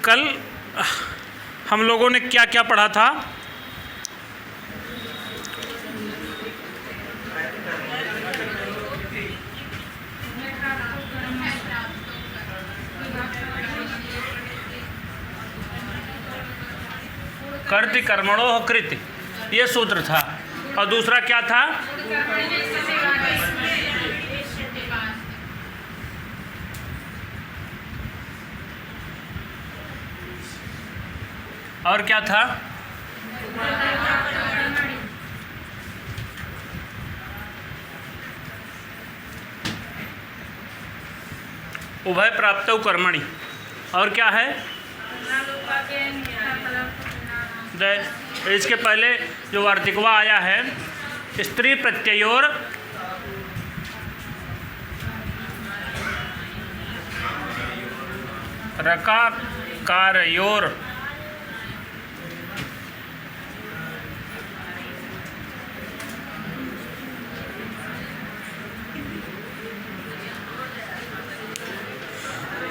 कल हम लोगों ने क्या क्या पढ़ा था? कर्ति कर्मणो कृत, ये सूत्र था। और दूसरा क्या था? और क्या था? उभय प्राप्तौ कर्मणि। और क्या है? इसके पहले जो वार्तिकवा आया है, स्त्री प्रत्ययोर रकारयोर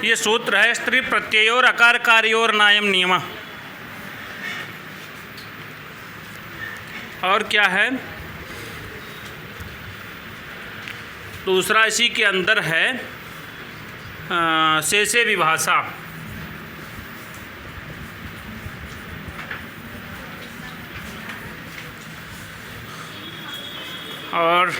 ये सूत्र है, स्त्री प्रत्ययोर अकार कार्योर नायम नियम। और क्या है? दूसरा इसी के अंदर है शेषे विभाषा। और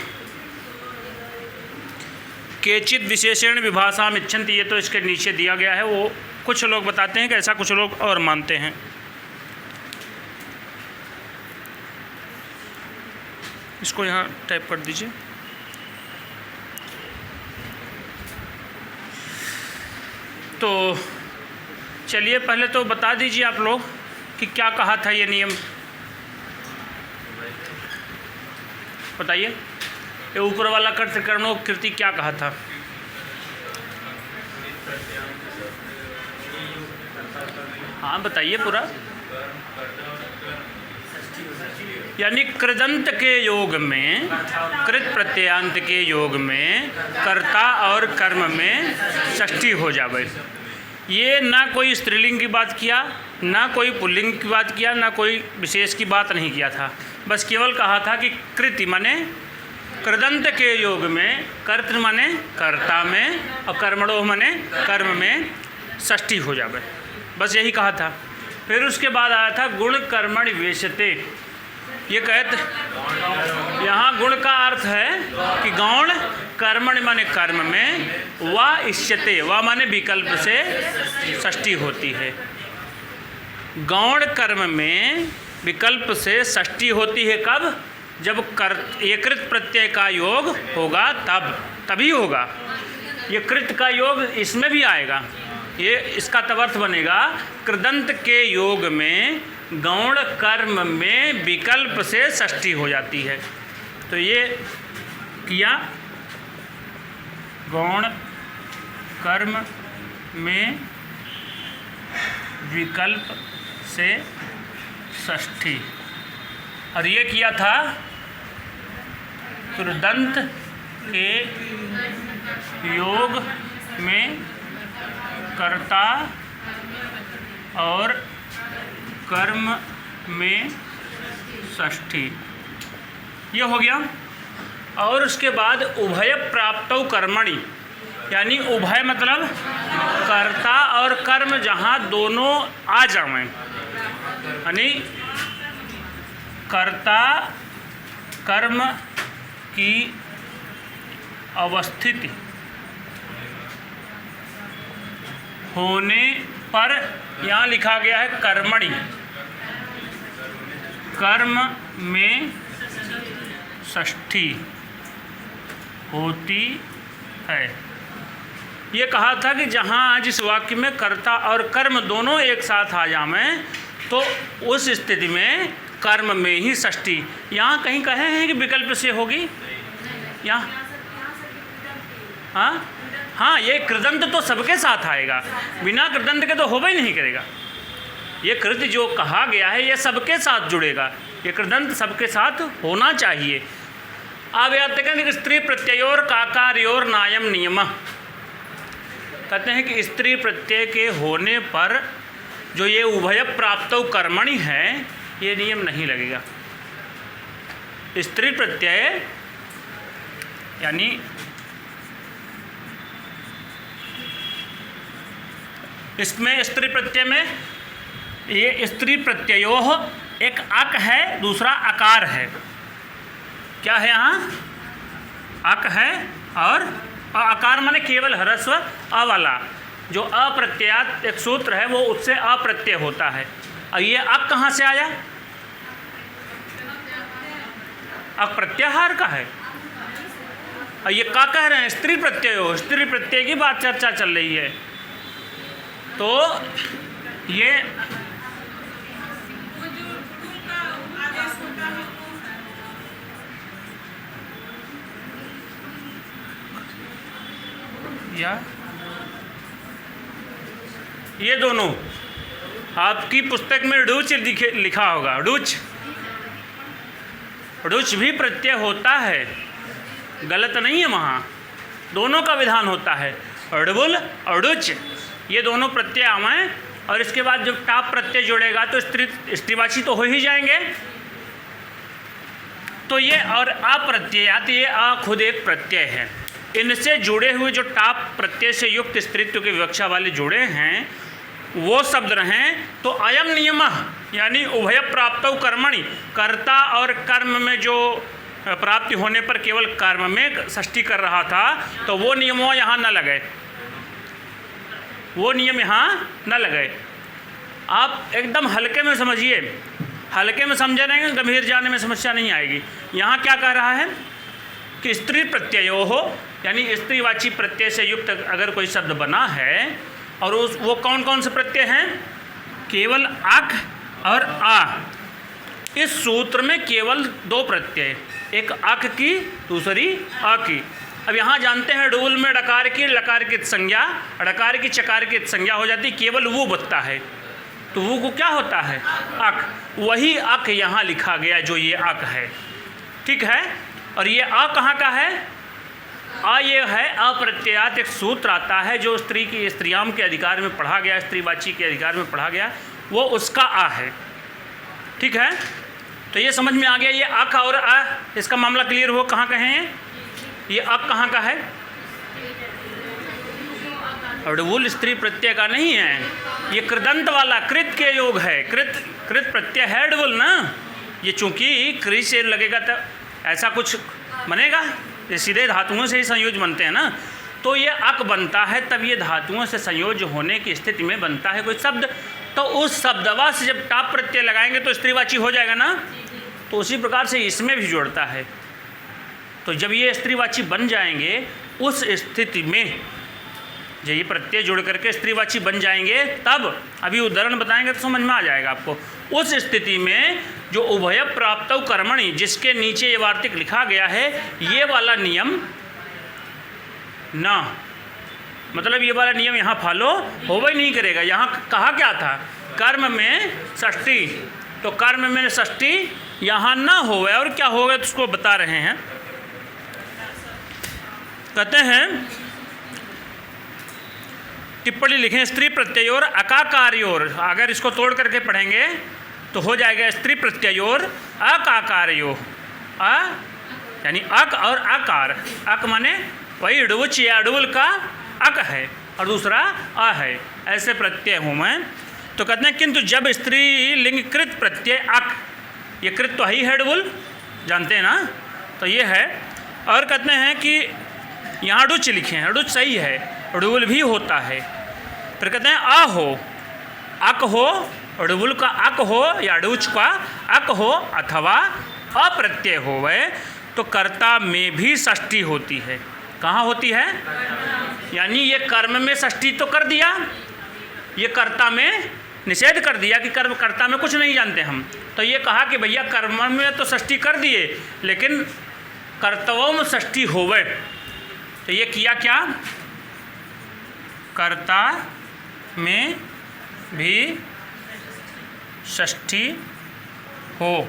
केचित विशेषण विभाषा में इच्छन्ति, ये तो इसके नीचे दिया गया है। वो कुछ लोग बताते हैं कि ऐसा, कुछ लोग और मानते हैं। इसको यहाँ टाइप कर दीजिए। तो चलिए पहले तो बता दीजिए आप लोग कि क्या कहा था ये नियम, बताइए। ये ऊपर वाला कर्त कर्मणो कृति क्या कहा था? हाँ बताइए पूरा। यानी कृदंत के योग में, कृत प्रत्ययांत के योग में कर्ता और कर्म में षष्ठी हो जावे। ये ना कोई स्त्रीलिंग की बात किया, ना कोई पुल्लिंग की बात किया, ना कोई विशेष की बात नहीं किया था। बस केवल कहा था कि कृति माने कृदंत के योग में, कर्तृ माने कर्ता में, और कर्मणोः माने कर्म में षष्ठी हो जावे। बस यही कहा था। फिर उसके बाद आया था गुण कर्मणि वेशते। ये कहते यहाँ गुण का अर्थ है कि गौण कर्मणि माने कर्म में, वा इष्यते, वा माने विकल्प से षष्ठी होती है। गौण कर्म में विकल्प से षष्ठी होती है कब? जब कृत प्रत्यय का योग होगा, तभी होगा। ये कृत का योग इसमें भी आएगा। ये इसका तदर्थ बनेगा कृदंत के योग में गौण कर्म में विकल्प से षष्ठी हो जाती है। तो ये किया, गौण कर्म में विकल्प से षष्ठी। और ये किया था कृदंत के योग में कर्ता और कर्म में षष्ठी। ये हो गया। और उसके बाद उभय प्राप्तौ कर्मणि, यानी उभय मतलब कर्ता और कर्म जहाँ दोनों आ जाएं, यानी कर्ता कर्म की अवस्थिति होने पर, यहाँ लिखा गया है कर्मणि, कर्म में षष्ठी होती है। ये कहा था कि जहाँ आज इस वाक्य में कर्ता और कर्म दोनों एक साथ आ जाएं, तो उस स्थिति में कर्म में ही षष्ठी। यहाँ कहीं कहे हैं कि विकल्प से होगी यहाँ? हाँ, ये कृदंत तो सबके साथ आएगा, बिना कृदंत के तो होगा ही नहीं करेगा। ये कृत जो कहा गया है ये सबके साथ जुड़ेगा, ये कृदंत सबके साथ होना चाहिए। अब याद करें कि स्त्री प्रत्ययोर काकारयोर नायम नियम, कहते हैं कि स्त्री प्रत्यय के होने पर जो ये उभय प्राप्तौ कर्मणि है ये नियम नहीं लगेगा। स्त्री प्रत्यय यानी इसमें स्त्री प्रत्यय में ये स्त्री प्रत्ययोः एक अक है, दूसरा आकार है। क्या है यहाँ? अक है और आकार माने केवल ह्रस्व अ वाला, जो अप्रत्ययात एक सूत्र है वो उससे अप्रत्यय होता है। और ये अक कहाँ से आया? अक प्रत्याहार का है। और ये क्या कह रहे हैं? स्त्री प्रत्यय हो, स्त्री प्रत्यय की बात चर्चा चल रही है। तो ये या ये दोनों आपकी पुस्तक में डूच लिखा होगा, डूच डूच भी प्रत्यय होता है, गलत नहीं है, वहाँ दोनों का विधान होता है। अड़बुल और डुच ये दोनों प्रत्यय आवें और इसके बाद जब टाप प्रत्यय जुड़ेगा तो स्त्रीवाची तो हो ही जाएंगे। तो ये और अप्रत्ययात ये अ खुद एक प्रत्यय है। इनसे जुड़े हुए जो टाप प्रत्यय से युक्त स्त्रीत्व के विवक्षा वाले जुड़े हैं वो शब्द रहें तो अयम नियम यानी उभय प्राप्तौ कर्मणि, कर्ता और कर्म में जो प्राप्ति होने पर केवल कर्म में षष्ठी कर रहा था तो वो नियमों यहाँ न लगे, वो नियम यहाँ न लगे। आप एकदम हल्के में समझिए, हल्के में समझे रहेंगे, गंभीर जाने में समस्या नहीं आएगी। यहाँ क्या कह रहा है कि स्त्री प्रत्ययो हो यानी स्त्रीवाची प्रत्यय से युक्त अगर कोई शब्द बना है और वो कौन कौन से प्रत्यय हैं? केवल अक और आ। इस सूत्र में केवल दो प्रत्यय, एक अक की दूसरी अ की। अब यहाँ जानते हैं डूल में डकार की लकार की संज्ञा, डकार की चकार की संज्ञा हो जाती, केवल वो बचता है। तो वो को क्या होता है? अक। वही अक यहाँ लिखा गया जो ये अक है, ठीक है। और ये अ कहाँ का है? आ ये है अप्रत्ययात, एक सूत्र आता है जो स्त्री की स्त्रीयाम के अधिकार में पढ़ा गया, स्त्रीवाची के अधिकार में पढ़ा गया, वो उसका आ है, ठीक है। तो ये समझ में आ गया, ये अक और आ, इसका मामला क्लियर हो। कहाँ कहे हैं ये अक कहाँ का है? अड़बुल स्त्री प्रत्यय का नहीं है, ये कृदंत वाला कृत के योग है, कृत प्रत्यय है अड़बुल ना। ये चूंकि कृ से लगेगा तो ऐसा कुछ बनेगा, ये सीधे धातुओं से ही संयोज बनते हैं ना। तो ये अक बनता है तब ये धातुओं से संयोज होने की स्थिति में बनता है कोई शब्द। तो उस शब्दवा से जब टाप प्रत्यय लगाएंगे तो स्त्रीवाची हो जाएगा ना। तो उसी प्रकार से इसमें भी जोड़ता है। तो जब ये स्त्रीवाची बन जाएंगे उस स्थिति में जब ये प्रत्यय जोड़ करके स्त्रीवाची बन जाएंगे तब अभी उदाहरण बताएंगे तो समझ में आ जाएगा आपको। उस स्थिति में जो उभय प्राप्तौ कर्मणि जिसके नीचे ये वार्तिक लिखा गया है ये वाला नियम ना, मतलब ये वाला नियम यहाँ फॉलो होवे नहीं करेगा। यहाँ कहा क्या था? कर्म में षष्ठी, तो कर्म में षष्ठी यहाँ ना होवे और क्या होगा तो उसको बता रहे हैं। कहते हैं टिप्पणी लिखें, स्त्री प्रत्ययोर अकाकार्योर, अगर इसको तोड़ करके पढ़ेंगे तो हो जाएगा स्त्री प्रत्ययोर अकाकार्यो, अ यानी अक और आकार। अक माने वही डुच या डुल का अक है और दूसरा अ है, ऐसे प्रत्यय हूँ मैं। तो कहते हैं किंतु जब स्त्री लिंग कृत प्रत्यय अक, ये कृत तो ही है डुल, जानते हैं ना, तो ये है। और कहते हैं कि यहाँ डुच लिखे हैं, डुच सही है, डुल भी होता है। फिर कहते हैं आ हो, अक हो, डुल का अक हो या डुच का अक हो अथवा अप्रत्यय हो वह, तो कर्ता में भी षष्ठी होती है। कहाँ होती है? यानी ये कर्म में षष्ठी तो कर दिया, ये कर्ता में निषेध कर दिया कि कर्म कर्ता में कुछ नहीं जानते हम। तो ये कहा कि भैया कर्म में तो षष्ठी कर दिए लेकिन कर्तव्यों में षष्ठी होवे। तो ये किया क्या? कर्ता में भी षष्ठी हो।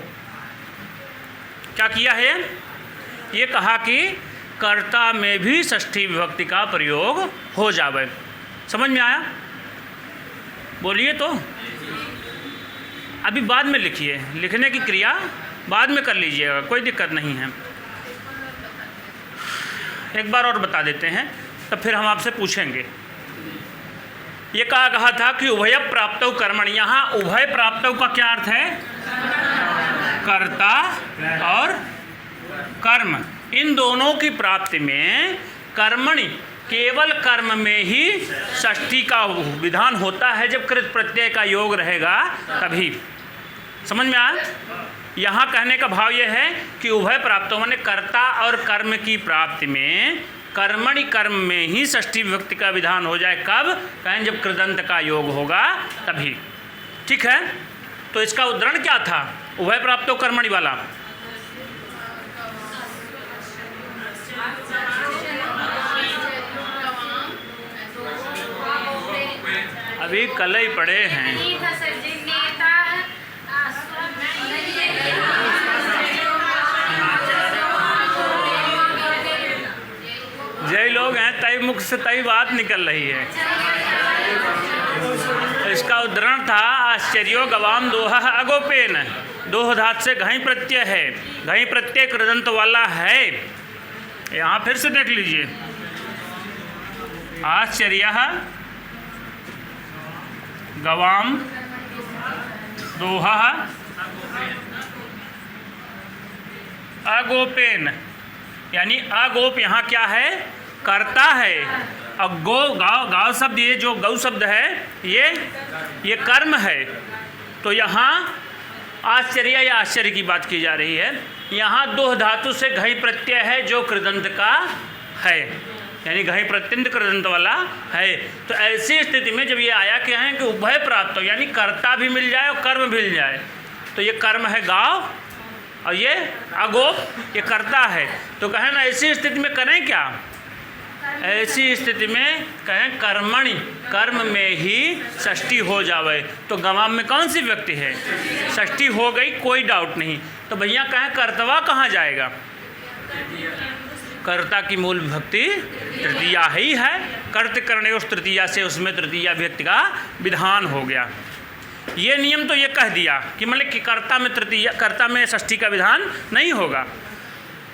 क्या किया है? ये कहा कि कर्ता में भी षष्ठी विभक्ति का प्रयोग हो जावे। समझ में आया? बोलिए तो, अभी बाद में लिखिए, लिखने की क्रिया बाद में कर लीजिएगा, कोई दिक्कत नहीं है। एक बार और बता देते हैं, तब फिर हम आपसे पूछेंगे। ये कहा था कि उभय प्राप्तौ कर्मणि। यहाँ उभय प्राप्तौ का क्या अर्थ है? कर्ता और कर्म, इन दोनों की प्राप्ति में कर्मणि, केवल कर्म में ही षष्ठी का विधान होता है। जब कृत प्रत्यय का योग रहेगा तभी। समझ में आया? यहाँ कहने का भाव ये है कि उभय प्राप्तों माने कर्ता और कर्म की प्राप्ति में कर्मणि, कर्म में ही षष्ठी विभक्ति का विधान हो जाए। कब? कहें जब कृदंत का योग होगा तभी। ठीक है, तो इसका उदाहरण क्या था उभय प्राप्तो कर्मणि वाला? अभी कल ही पढ़े हैं। जय लोग हैं, तई मुख से तई बात निकल रही है। इसका उदाहरण था आश्चर्यो गवाम दोहा अगोपेन। दोह धात से घई प्रत्यय है, घई प्रत्यय कृदंत वाला है। यहाँ फिर से देख लीजिए, आश्चर्य गवाम दोहा अगोपेन, यानी अगोप यहाँ क्या है? कर्ता है। अब गो गाव, गाव शब्द, ये जो गौ शब्द है ये कर्म है। तो यहाँ आश्चर्य या आश्चर्य की बात की जा रही है। यहाँ दोह धातु से घई प्रत्यय है जो कृदंत का है, यानी घई प्रत्यंत कृदंत वाला है। तो ऐसी स्थिति में जब ये आया क्या है कि उभय प्राप्त हो, यानी कर्ता भी मिल जाए और कर्म भी मिल जाए, तो ये कर्म है गाव और ये अगोप, ये करता है। तो कहें ना ऐसी स्थिति में करें क्या? ऐसी स्थिति में कहें कर्मणि, कर्म में ही षष्ठी हो जावे। तो गवाम में कौन सी व्यक्ति है? षष्ठी हो गई, कोई डाउट नहीं। तो भैया कहें कर्तवा कहाँ जाएगा? कर्ता की मूल विभक्ति तृतीया ही है। कर्त करने उस तृतीया से उसमें तृतीया विभक्ति का विधान हो गया। ये नियम तो ये कह दिया कि मतलब कि कर्ता में तृतीया, कर्ता में षष्ठी का विधान नहीं होगा।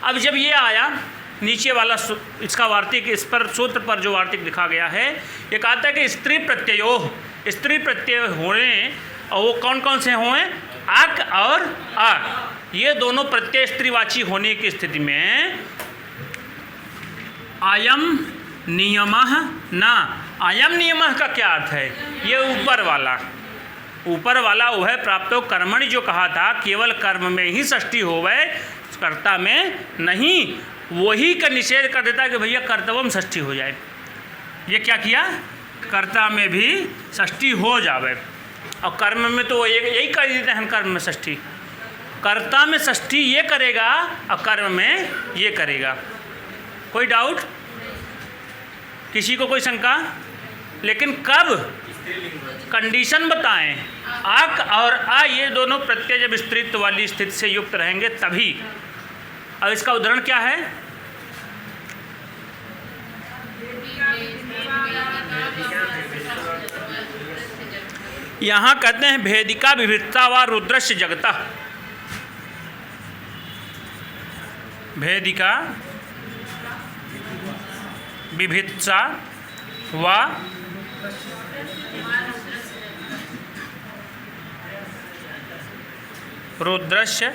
अब जब ये आया नीचे वाला इसका वार्तिक, इस पर सूत्र पर जो वार्तिक लिखा गया है, ये कहता है कि स्त्री प्रत्ययो, स्त्री प्रत्यय होने, और वो कौन कौन से हों? अक और अ, ये दोनों प्रत्यय स्त्रीवाची होने की स्थिति में अयम नियमः न। अयम नियमः का क्या अर्थ है? ये ऊपर वाला उभय प्राप्तो कर्मणि जो कहा था, केवल कर्म में ही षष्ठी होवे, कर्ता में नहीं, वही का निषेध कर देता है कि भैया कर्तव्यम षष्ठी हो जाए। ये क्या किया? कर्ता में भी षष्ठी हो जावे। और कर्म में तो यही कर देते हैं, कर्म में षष्ठी, कर्ता में षष्ठी ये करेगा और कर्म में ये करेगा। कोई डाउट? किसी को कोई शंका? लेकिन कब? कंडीशन बताएं। अक और अ ये दोनों प्रत्यय जब स्त्रीत्व वाली स्थिति से युक्त रहेंगे तभी। अब इसका उदाहरण क्या है? यहाँ कहते हैं भेदिका विभित्सा व रुद्रस्य जगता। भेदिका विभित्सा व रुद्रस्य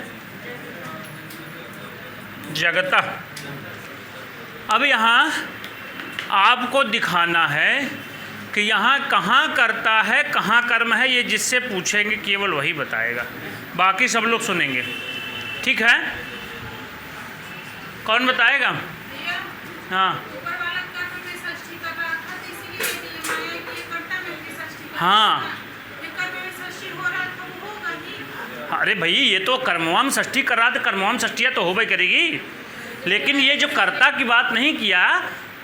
जगता। अब यहाँ आपको दिखाना है कि यहाँ कहाँ करता है, कहाँ कर्म है। ये जिससे पूछेंगे केवल वही बताएगा, बाकी सब लोग सुनेंगे। ठीक है, कौन बताएगा? हाँ हाँ, अरे भाई ये तो कर्मवाम षष्ठी कर रहा था, कर्मवाम षष्ठियाँ तो हो गई करेगी। लेकिन ये जो कर्ता की बात नहीं किया,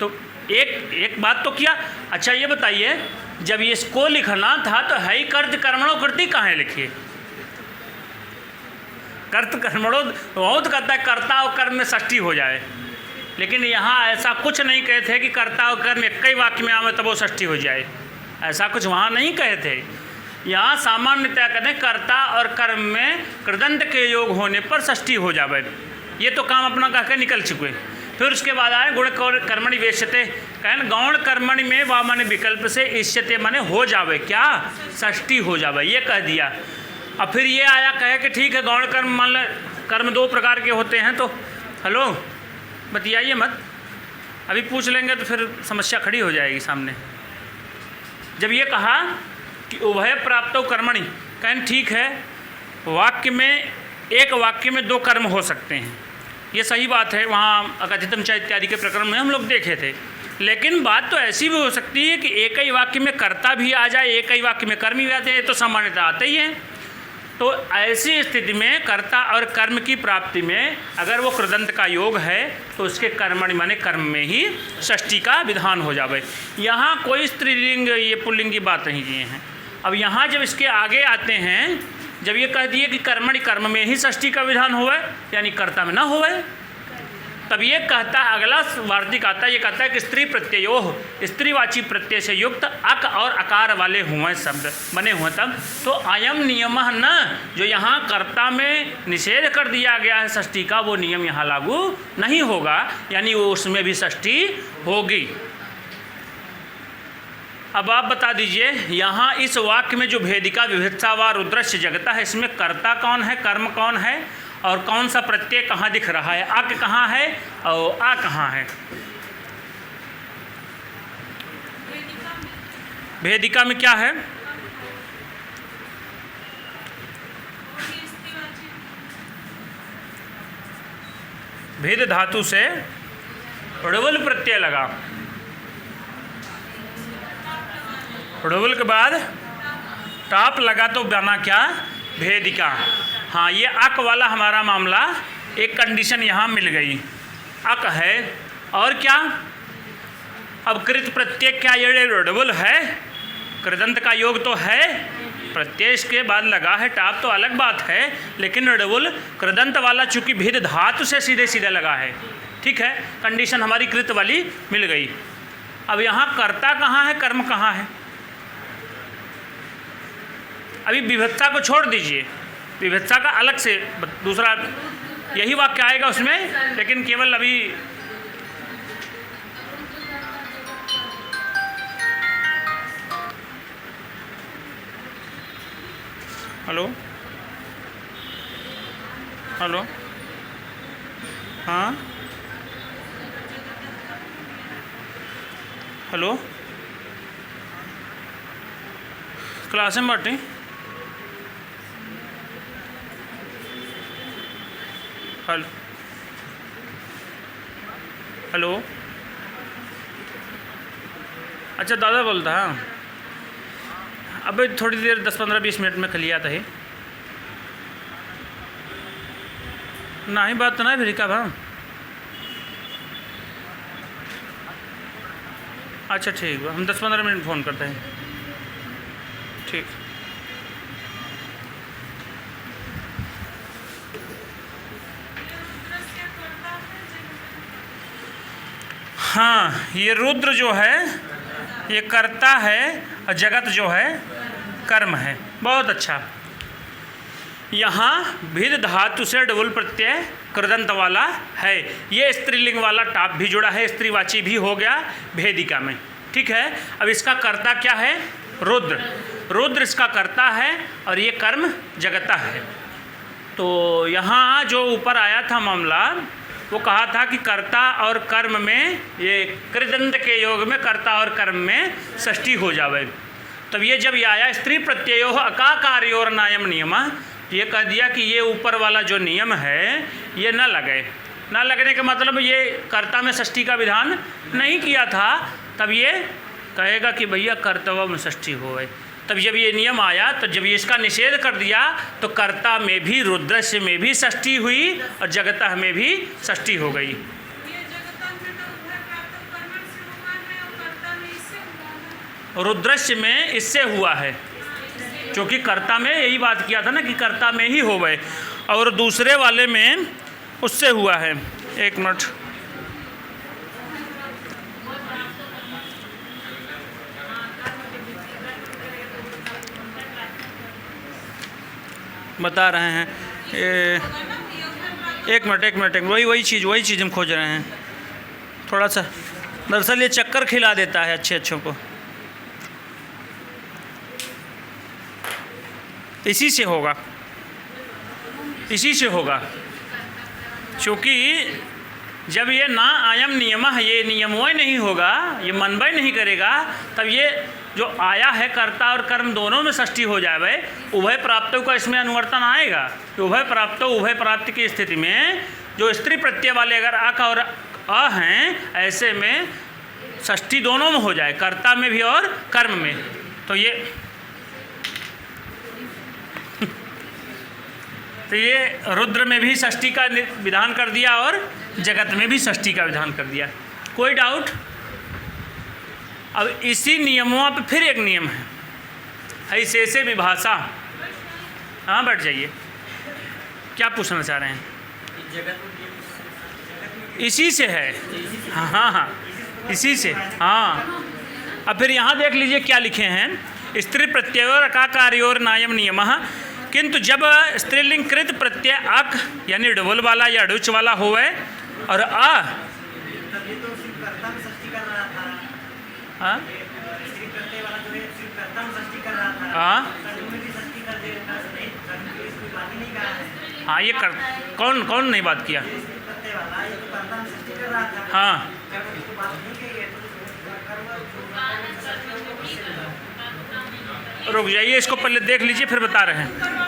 तो एक बात तो किया। अच्छा ये बताइए, जब ये इसको लिखना था तो है ही कर्त कर्मणो कृति कहाँ है लिखिए? कर्त कर्मणो बहुत कहता है कर्ता और कर्म में षष्ठी हो जाए, लेकिन यहाँ ऐसा कुछ नहीं कहते कि कर्ता और कर्म एक ही वाक्य में आवे तब वो षष्ठी हो जाए। ऐसा कुछ वहाँ नहीं कहे थे। यहाँ सामान्यतया कहते हैं कर्ता और कर्म में कृदंत के योग होने पर षष्ठी हो जावे। ये तो काम अपना कह के निकल चुके। फिर उसके बाद आए गुण कर्मणि वेश्यते, कहन गौण कर्मणि में वा माने विकल्प से इष्यते माने हो जावे, क्या षष्ठी हो जावे, ये कह दिया। अब फिर ये आया कहे कि ठीक है गौण कर्म मान ले कर्म 2 प्रकार के होते हैं, तो हेलो बतियाइए मत, अभी पूछ लेंगे तो फिर समस्या खड़ी हो जाएगी सामने। जब ये कहा कि उभय प्राप्तो कर्मणि, कहन ठीक है वाक्य में एक वाक्य में 2 कर्म हो सकते हैं, ये सही बात है, वहाँ अकथितम च इत्यादि के प्रकरण में हम लोग देखे थे। लेकिन बात तो ऐसी भी हो सकती है कि एक ही वाक्य में कर्ता भी आ जाए, एक ही वाक्य में कर्म भी आते हैं, तो सामान्यतः आते ही हैं। तो ऐसी स्थिति में कर्ता और कर्म की प्राप्ति में अगर वो कृदंत का योग है तो उसके कर्मणि माने कर्म में ही षष्ठी का विधान हो जावे। यहाँ कोई स्त्रीलिंग ये पुल्लिंग की बात नहीं किए हैं। अब यहाँ जब इसके आगे आते हैं, जब ये कह दिए कि कर्मणि कर्म में ही षष्ठी का विधान होवे यानी कर्ता में ना होवे, तब ये कहता अगला वार्तिक आता है, ये कहता है कि स्त्री प्रत्ययो स्त्रीवाची प्रत्यय से युक्त अक और अकार वाले हुए शब्द बने हुए तब तो अयम नियम न, जो यहाँ कर्ता में निषेध कर दिया गया है षष्ठी का, वो नियम यहाँ लागू नहीं होगा, यानी वो उसमें भी षष्ठी होगी। अब आप बता दीजिए यहाँ इस वाक्य में जो भेदिका विभित्सा व रुद्रश्य जगता है, इसमें कर्ता कौन है, कर्म कौन है और कौन सा प्रत्यय कहाँ दिख रहा है, अक कहाँ है और आ कहाँ है। भेदिका में क्या है, भेद धातु से ऋवल प्रत्यय लगा, ऋवल के बाद टाप लगा तो बना क्या, भेदिका। हाँ, ये अक वाला हमारा मामला एक कंडीशन यहाँ मिल गई, अक है और क्या, अब कृत प्रत्यय क्या ये ऋवल है, कृदंत का योग तो है, प्रत्यय के बाद लगा है टाप तो अलग बात है, लेकिन ऋवल कृदंत वाला चूंकि भेद धातु से सीधे सीधे लगा है, ठीक है, कंडीशन हमारी कृत वाली मिल गई। अब यहाँ कर्ता कहाँ है, कर्म कहाँ है। अभी विभत्सा को छोड़ दीजिए, विभत्सा का अलग से दूसरा यही वाक्य आएगा उसमें, लेकिन केवल अभी हेलो हेलो हाँ हेलो क्लास में बाटी हेलो हेलो अच्छा दादा बोलता है, अब थोड़ी देर 10-15-20 मिनट में खलिया था ना ही बात तो ना फिर का भा। अच्छा ठीक है, हम 10-15 मिनट फ़ोन करते हैं, ठीक। हाँ, ये रुद्र जो है ये कर्ता है और जगत जो है कर्म है। बहुत अच्छा, यहाँ भिद धातु से डबल प्रत्यय कृदंत वाला है, ये स्त्रीलिंग वाला टाप भी जुड़ा है, स्त्रीवाची भी हो गया भेदिका में, ठीक है। अब इसका कर्ता क्या है, रुद्र, रुद्र इसका कर्ता है और ये कर्म जगता है। तो यहाँ जो ऊपर आया था मामला वो कहा था कि कर्ता और कर्म में ये कृदंत के योग में कर्ता और कर्म में षष्ठी हो जावे। तब ये जब ये आया स्त्री प्रत्ययो अकाकार्योर नायम नियम, ये कह दिया कि ये ऊपर वाला जो नियम है ये न लगे, न लगने का मतलब ये कर्ता में षष्ठी का विधान नहीं किया था, तब ये कहेगा कि भैया कर्तव्य में षष्ठी होवे। तब जब ये नियम आया तो जब ये इसका निषेध कर दिया तो कर्ता में भी रुद्रस्य में भी षष्ठी हुई और जगता में भी षष्ठी हो गई। रुद्रस्य में इससे हुआ है, क्योंकि कर्ता में यही बात किया था ना कि कर्ता में ही हो गए, और दूसरे वाले में उससे हुआ है। एक मिनट, बता रहे हैं। एक मिनट वही चीज़ हम खोज रहे हैं। थोड़ा सा दरअसल ये चक्कर खिला देता है अच्छों को। इसी से होगा क्योंकि जब ये ना आयम नियम ये नियमों नहीं होगा, ये मनवय नहीं करेगा, तब ये जो आया है कर्ता और कर्म दोनों में षष्ठी हो जाए, उभय प्राप्तों का इसमें अनुवर्तन आएगा। तो उभय प्राप्ति की स्थिति में जो स्त्री प्रत्यय वाले अगर अक और अ हैं, ऐसे में षष्ठी दोनों में हो जाए, कर्ता में भी और कर्म में। तो ये रुद्र में भी षष्ठी का विधान कर दिया और जगत में भी षष्ठी का विधान कर दिया। कोई डाउट? अब इसी नियमों पे फिर एक नियम है, ऐसे विभाषा। हाँ, बैठ जाइए। क्या पूछना चाह रहे हैं? इसी से है। हाँ, इसी से। हाँ, अब फिर यहाँ देख लीजिए क्या लिखे हैं। स्त्री प्रत्ययोर अकार्योर नायम नियमः, किंतु जब स्त्रीलिंग कृत प्रत्यय अक यानी डबल वाला या डुच वाला होवे और हाँ, ये कौन नहीं बात किया? हाँ, रुक जाइए, इसको पहले देख लीजिए फिर बता रहे हैं।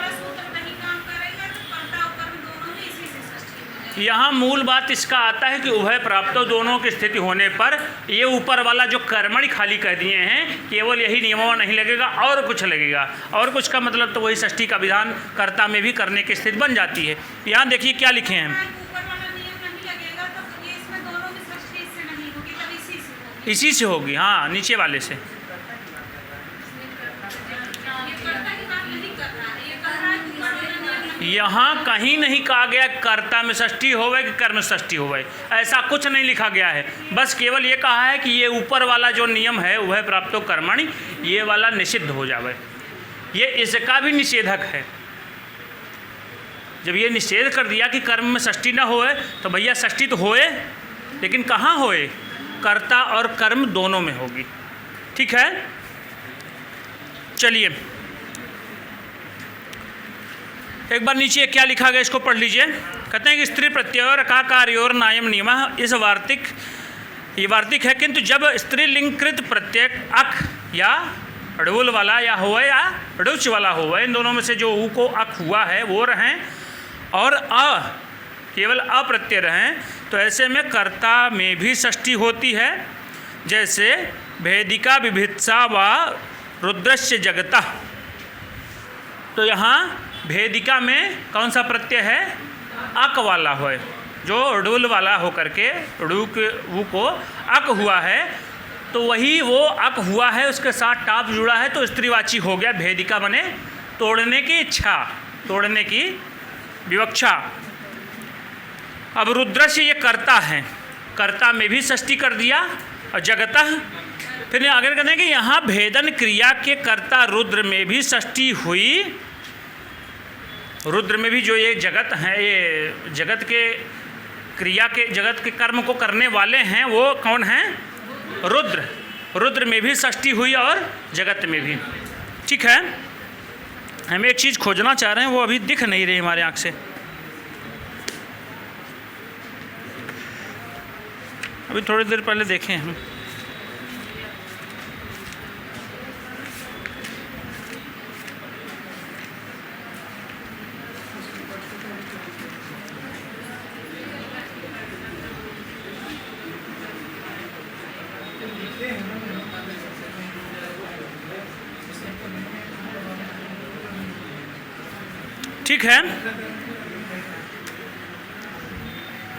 यहाँ मूल बात इसका आता है कि उभय प्राप्त दोनों की स्थिति होने पर ये ऊपर वाला जो कर्मणि खाली कह दिए हैं, केवल यही नियमों नहीं लगेगा और कुछ लगेगा। और कुछ का मतलब तो वही षष्ठी का विधान कर्ता में भी करने की स्थिति बन जाती है। यहाँ देखिए क्या लिखे हैं। इसी से होगी। हाँ, नीचे वाले से। यहाँ कहीं नहीं कहा गया कर्ता में षष्ठी होवे कि कर्म षष्ठी होवे, ऐसा कुछ नहीं लिखा गया है। बस केवल ये कहा है कि ये ऊपर वाला जो नियम है उभय प्राप्तो कर्मणि, ये वाला निषिद्ध हो जावे। ये इसका भी निषेधक है। जब ये निषेध कर दिया कि कर्म में षष्ठी ना होए, तो भैया षष्ठी तो होए, लेकिन कहाँ होए? कर्ता और कर्म दोनों में होगी। ठीक है, चलिए एक बार नीचे क्या लिखा गया इसको पढ़ लीजिए। कहते हैं कि स्त्री प्रत्ययोर अकार्योर नायम नियमः, इस वार्तिक है। किंतु जब स्त्रीलिंगकृत प्रत्यय अक या अड़ुल वाला या होवे या अड़ुच वाला होवे, इन दोनों में से जो ऊ को अक हुआ है वो रहें और केवल अप्रत्यय रहें, तो ऐसे में कर्ता में भी षष्ठी होती है। जैसे भेदिका विभित्सा व रुद्रस्य जगता। तो यहाँ भेदिका में कौन सा प्रत्यय है? अक वाला हो, जो ऋडुल वाला होकर के ऊ को अक हुआ है, तो वही वो अक हुआ है, उसके साथ टाप जुड़ा है, तो स्त्रीवाची हो गया। भेदिका बने तोड़ने की इच्छा, तोड़ने की विवक्षा। अब रुद्र से ये कर्ता है, कर्ता में भी षष्ठी कर दिया और जगतः। फिर आगे कहते हैं कि यहाँ भेदन क्रिया के कर्ता रुद्र में भी षष्ठी हुई। रुद्र में भी जो ये जगत है, ये जगत के क्रिया के, जगत के कर्म को करने वाले हैं, वो कौन हैं? रुद्र। रुद्र में भी षष्ठी हुई और जगत में भी। ठीक है, हम एक चीज़ खोजना चाह रहे हैं, वो अभी दिख नहीं रही हमारे आँख से। अभी थोड़ी देर पहले देखें हम। ठीक है,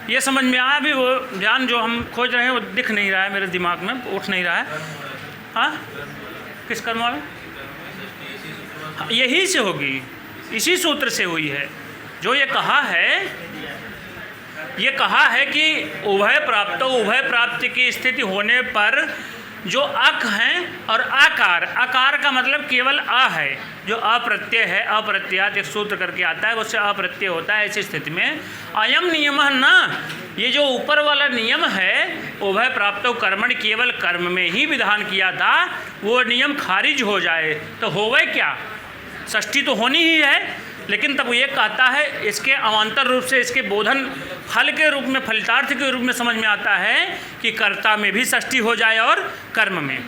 ये समझ में आया। अभी वो ध्यान जो हम खोज रहे हैं वो दिख नहीं रहा है मेरे दिमाग में, उठ नहीं रहा है। हाँ, किस कर्म में? हाँ, यही से होगी, इसी सूत्र से हुई है। जो ये कहा है कि उभय प्राप्ति की स्थिति होने पर जो अक हैं और आकार, आकार का मतलब केवल आ है, जो अप्रत्यय है, अप्रत्यात एक सूत्र करके आता है, उससे अप्रत्यय होता है। ऐसी स्थिति में अयम नियम ना, ये जो ऊपर वाला नियम है उभय प्राप्तो कर्मणि, केवल कर्म में ही विधान किया था, वो नियम खारिज हो जाए तो होवे क्या, षष्ठी तो होनी ही है। लेकिन तब ये कहता है, इसके अवान्तर रूप से इसके बोधन फल के रूप में, फलितार्थ के रूप में समझ में आता है कि कर्ता में भी षष्ठी हो जाए और कर्म में,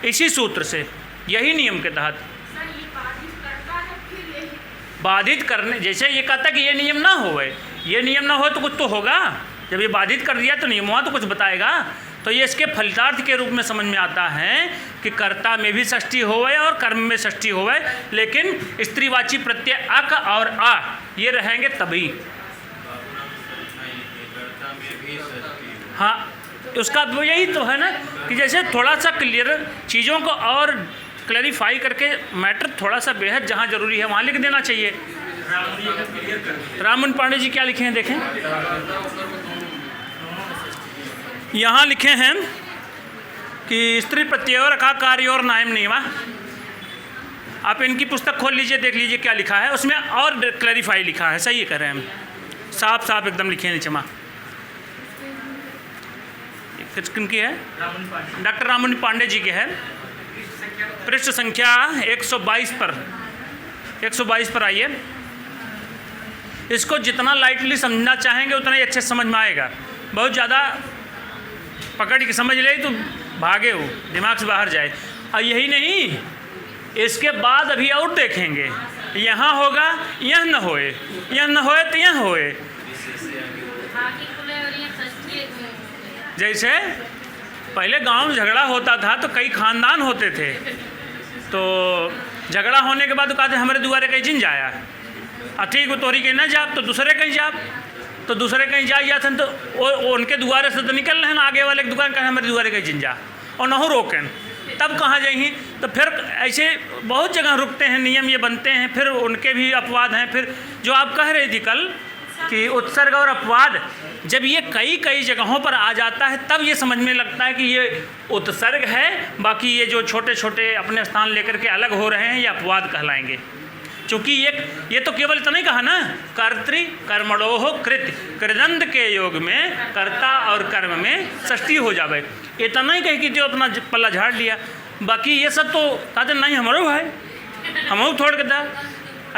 इसी सूत्र से, यही नियम के तहत बाधित करने। जैसे ये कहता कि ये नियम ना होवे, ये नियम ना हो तो कुछ तो होगा, जब ये बाधित कर दिया तो नियम हुआ तो कुछ बताएगा। तो ये इसके फलितार्थ के रूप में समझ में आता है कि कर्ता में भी षष्ठी होवे और कर्म में षष्ठी होवे, लेकिन स्त्रीवाची प्रत्यय अक और आ ये रहेंगे तभी। हाँ, उसका यही तो है ना कि जैसे थोड़ा सा क्लियर चीज़ों को और क्लैरिफाई करके मैटर थोड़ा सा बेहद जहाँ ज़रूरी है वहाँ लिख देना चाहिए। रामन पांडे जी क्या लिखे हैं देखें, यहाँ लिखे हैं कि स्त्री प्रत्यय और अका कार्य और नायम नियमा। आप इनकी पुस्तक खोल लीजिए, देख लीजिए क्या लिखा है उसमें, और क्लैरिफाई लिखा है, सही कह रहे हैं हम, साफ साफ एकदम लिखे हैं नीचे में। किनकी है? डॉक्टर रामन पांडे जी के है, पृष्ठ संख्या 122 पर आइए। इसको जितना लाइटली समझना चाहेंगे उतना ही अच्छे से समझ में आएगा। बहुत ज़्यादा पकड़ के समझ ले तो भागे हो, दिमाग से बाहर जाए। और यही नहीं, इसके बाद अभी और देखेंगे, यहाँ होगा यह न होए, यह न होए तो यह होए। जैसे पहले गांव में झगड़ा होता था तो कई खानदान होते थे, तो झगड़ा होने के बाद तो कहते हमारे दुआरे कहीं जिन जाया, ठीक वो तोरी के न जाप तो दूसरे कहीं जाप, तो दूसरे कहीं जा जाते हैं तो उनके दुआरे से तो निकल रहे हैं, आगे वाले की दुकान कहें हमारे दुआरे कहीं जिन जा, और न हो रोकें, तब कहाँ जाएंगे। तो फिर ऐसे बहुत जगह रुकते हैं, नियम ये बनते हैं, फिर उनके भी अपवाद हैं। फिर जो आप कह रही थी कल कि उत्सर्ग और अपवाद, जब ये कई कई जगहों पर आ जाता है तब ये समझ में लगता है कि ये उत्सर्ग है, बाकी ये जो छोटे छोटे अपने स्थान लेकर के अलग हो रहे हैं ये अपवाद कहलाएंगे। चूँकि ये तो केवल इतना ही कहा ना, कर्तृ कर्मणोह कृत, कृदंत के योग में कर्ता और कर्म में षष्ठी हो जावे, इतना ही कही कि जो अपना पल्ला झाड़ लिया। बाकी ये सब तो कहते नहीं हमारो भाई, हम छोड़ के दा,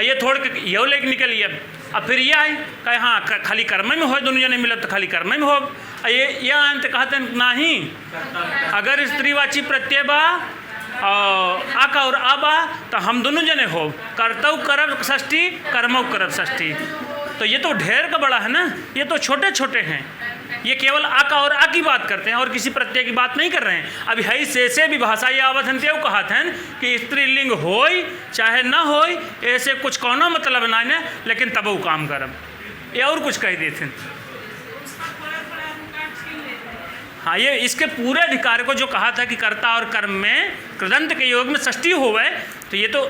ये छोड़ के यो लेके निकलिए। अब फिर यह है कहे हाँ खाली कर्म में हो, दोनों जने मिले तो खाली कर्म में हो। ये अंत कहते नहीं, अगर स्त्रीवाची प्रत्यय बा आका और आबा तो हम दोनों जने हो, कर्तव्य करब षष्ठी, कर्मव करब षष्ठी। तो ये तो ढेर का बड़ा है ना, ये तो छोटे छोटे हैं, ये केवल आका और आ की बात करते हैं और किसी प्रत्यय की बात नहीं कर रहे हैं। अभी है से भी भाषा ये आवत हन तेव कहा था कि स्त्रीलिंग होई चाहे ना होई, ऐसे कुछ कोनो मतलब ना है, लेकिन तब वो काम करब, ये और कुछ कह देते। हाँ, ये इसके पूरे अधिकार को जो कहा था कि कर्ता और कर्म में कृदंत के योग में षष्ठी होवे, तो ये तो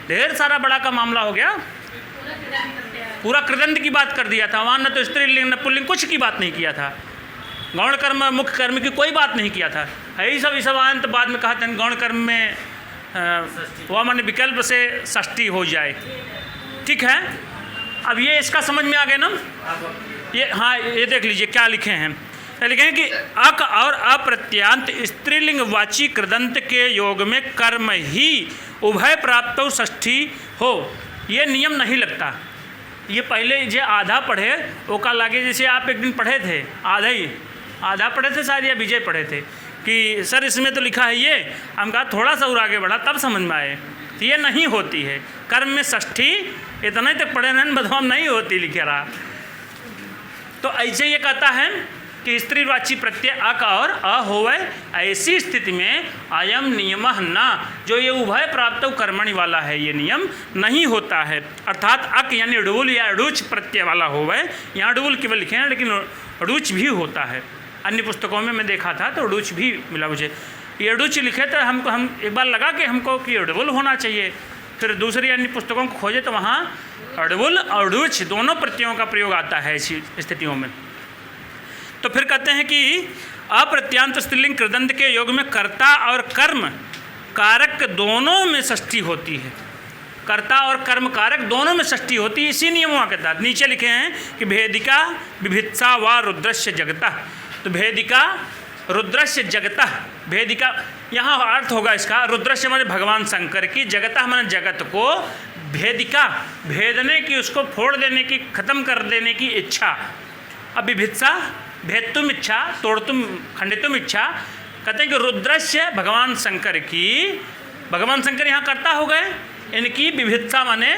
ढेर सारा बड़ा का मामला हो गया, पूरा कृदंत की बात कर दिया था। वहाँ न तो स्त्रीलिंग न पुल्लिंग कुछ की बात नहीं किया था, गौण कर्म मुख्य कर्म की कोई बात नहीं किया था। यही सब अंत बाद में कहा था गौण कर्म में वह माने विकल्प से षष्ठी हो जाए। ठीक है, अब ये इसका समझ में आ गया ना। ये हाँ, ये देख लीजिए क्या लिखे हैं, लिखे हैं कि अक और अप्रत्यांत स्त्रीलिंग वाची कृदंत के योग में कर्म ही उभय प्राप्त षष्ठी हो, ये नियम नहीं लगता। ये पहले जो आधा पढ़े वो का लागे, जैसे आप एक दिन पढ़े थे आधा पढ़े थे शायद, या विजय पढ़े थे कि सर इसमें तो लिखा है ये, हम कहा थोड़ा सा और आगे बढ़ा तब समझ में आए तो ये नहीं होती है। कर्म में षष्ठी इतना ही तक पढ़े नहीं, बदनाम नहीं होती लिखे रहा। तो ऐसे ये कहता है कि स्त्रीवाची प्रत्यय अक और अ होवे, ऐसी स्थिति में अयम नियम न, जो ये उभय प्राप्त कर्मणि वाला है ये नियम नहीं होता है। अर्थात अक यानी डुल या डुच प्रत्यय वाला होवे, यहाँ डुल केवल लिखे हैं लेकिन डुच भी होता है, अन्य पुस्तकों में मैं देखा था तो डुच भी मिला मुझे। ये डुच लिखे तो हम एक बार लगा कि हमको कि डुल होना चाहिए, फिर दूसरी अन्य पुस्तकों को खोजे तो वहाँ डुल और डुच दोनों प्रत्ययों का प्रयोग आता है ऐसी स्थितियों में। तो फिर कहते हैं कि अप्रत्यांत स्त्रीलिंग कृदंत के योग में कर्ता और कर्म कारक दोनों में षष्ठी होती है। कर्ता और कर्म कारक दोनों में षष्ठी होती है इसी नियमों के तहत। नीचे लिखे हैं कि भेदिका विभित्सा व रुद्रस्य जगतः। तो भेदिका रुद्रस्य जगतः, भेदिका यहाँ अर्थ होगा इसका, रुद्रस्य माने भगवान शंकर की, जगतः माने जगत को, भेदिका भेदने की, उसको फोड़ देने की, खत्म कर देने की इच्छा। अब विभित्सा भेदतुम इच्छा, तोड़तुम खंडितुम इच्छा। कहते हैं कि रुद्रस्य भगवान शंकर की, भगवान शंकर यहाँ कर्ता हो गए, इनकी विभित्सा माने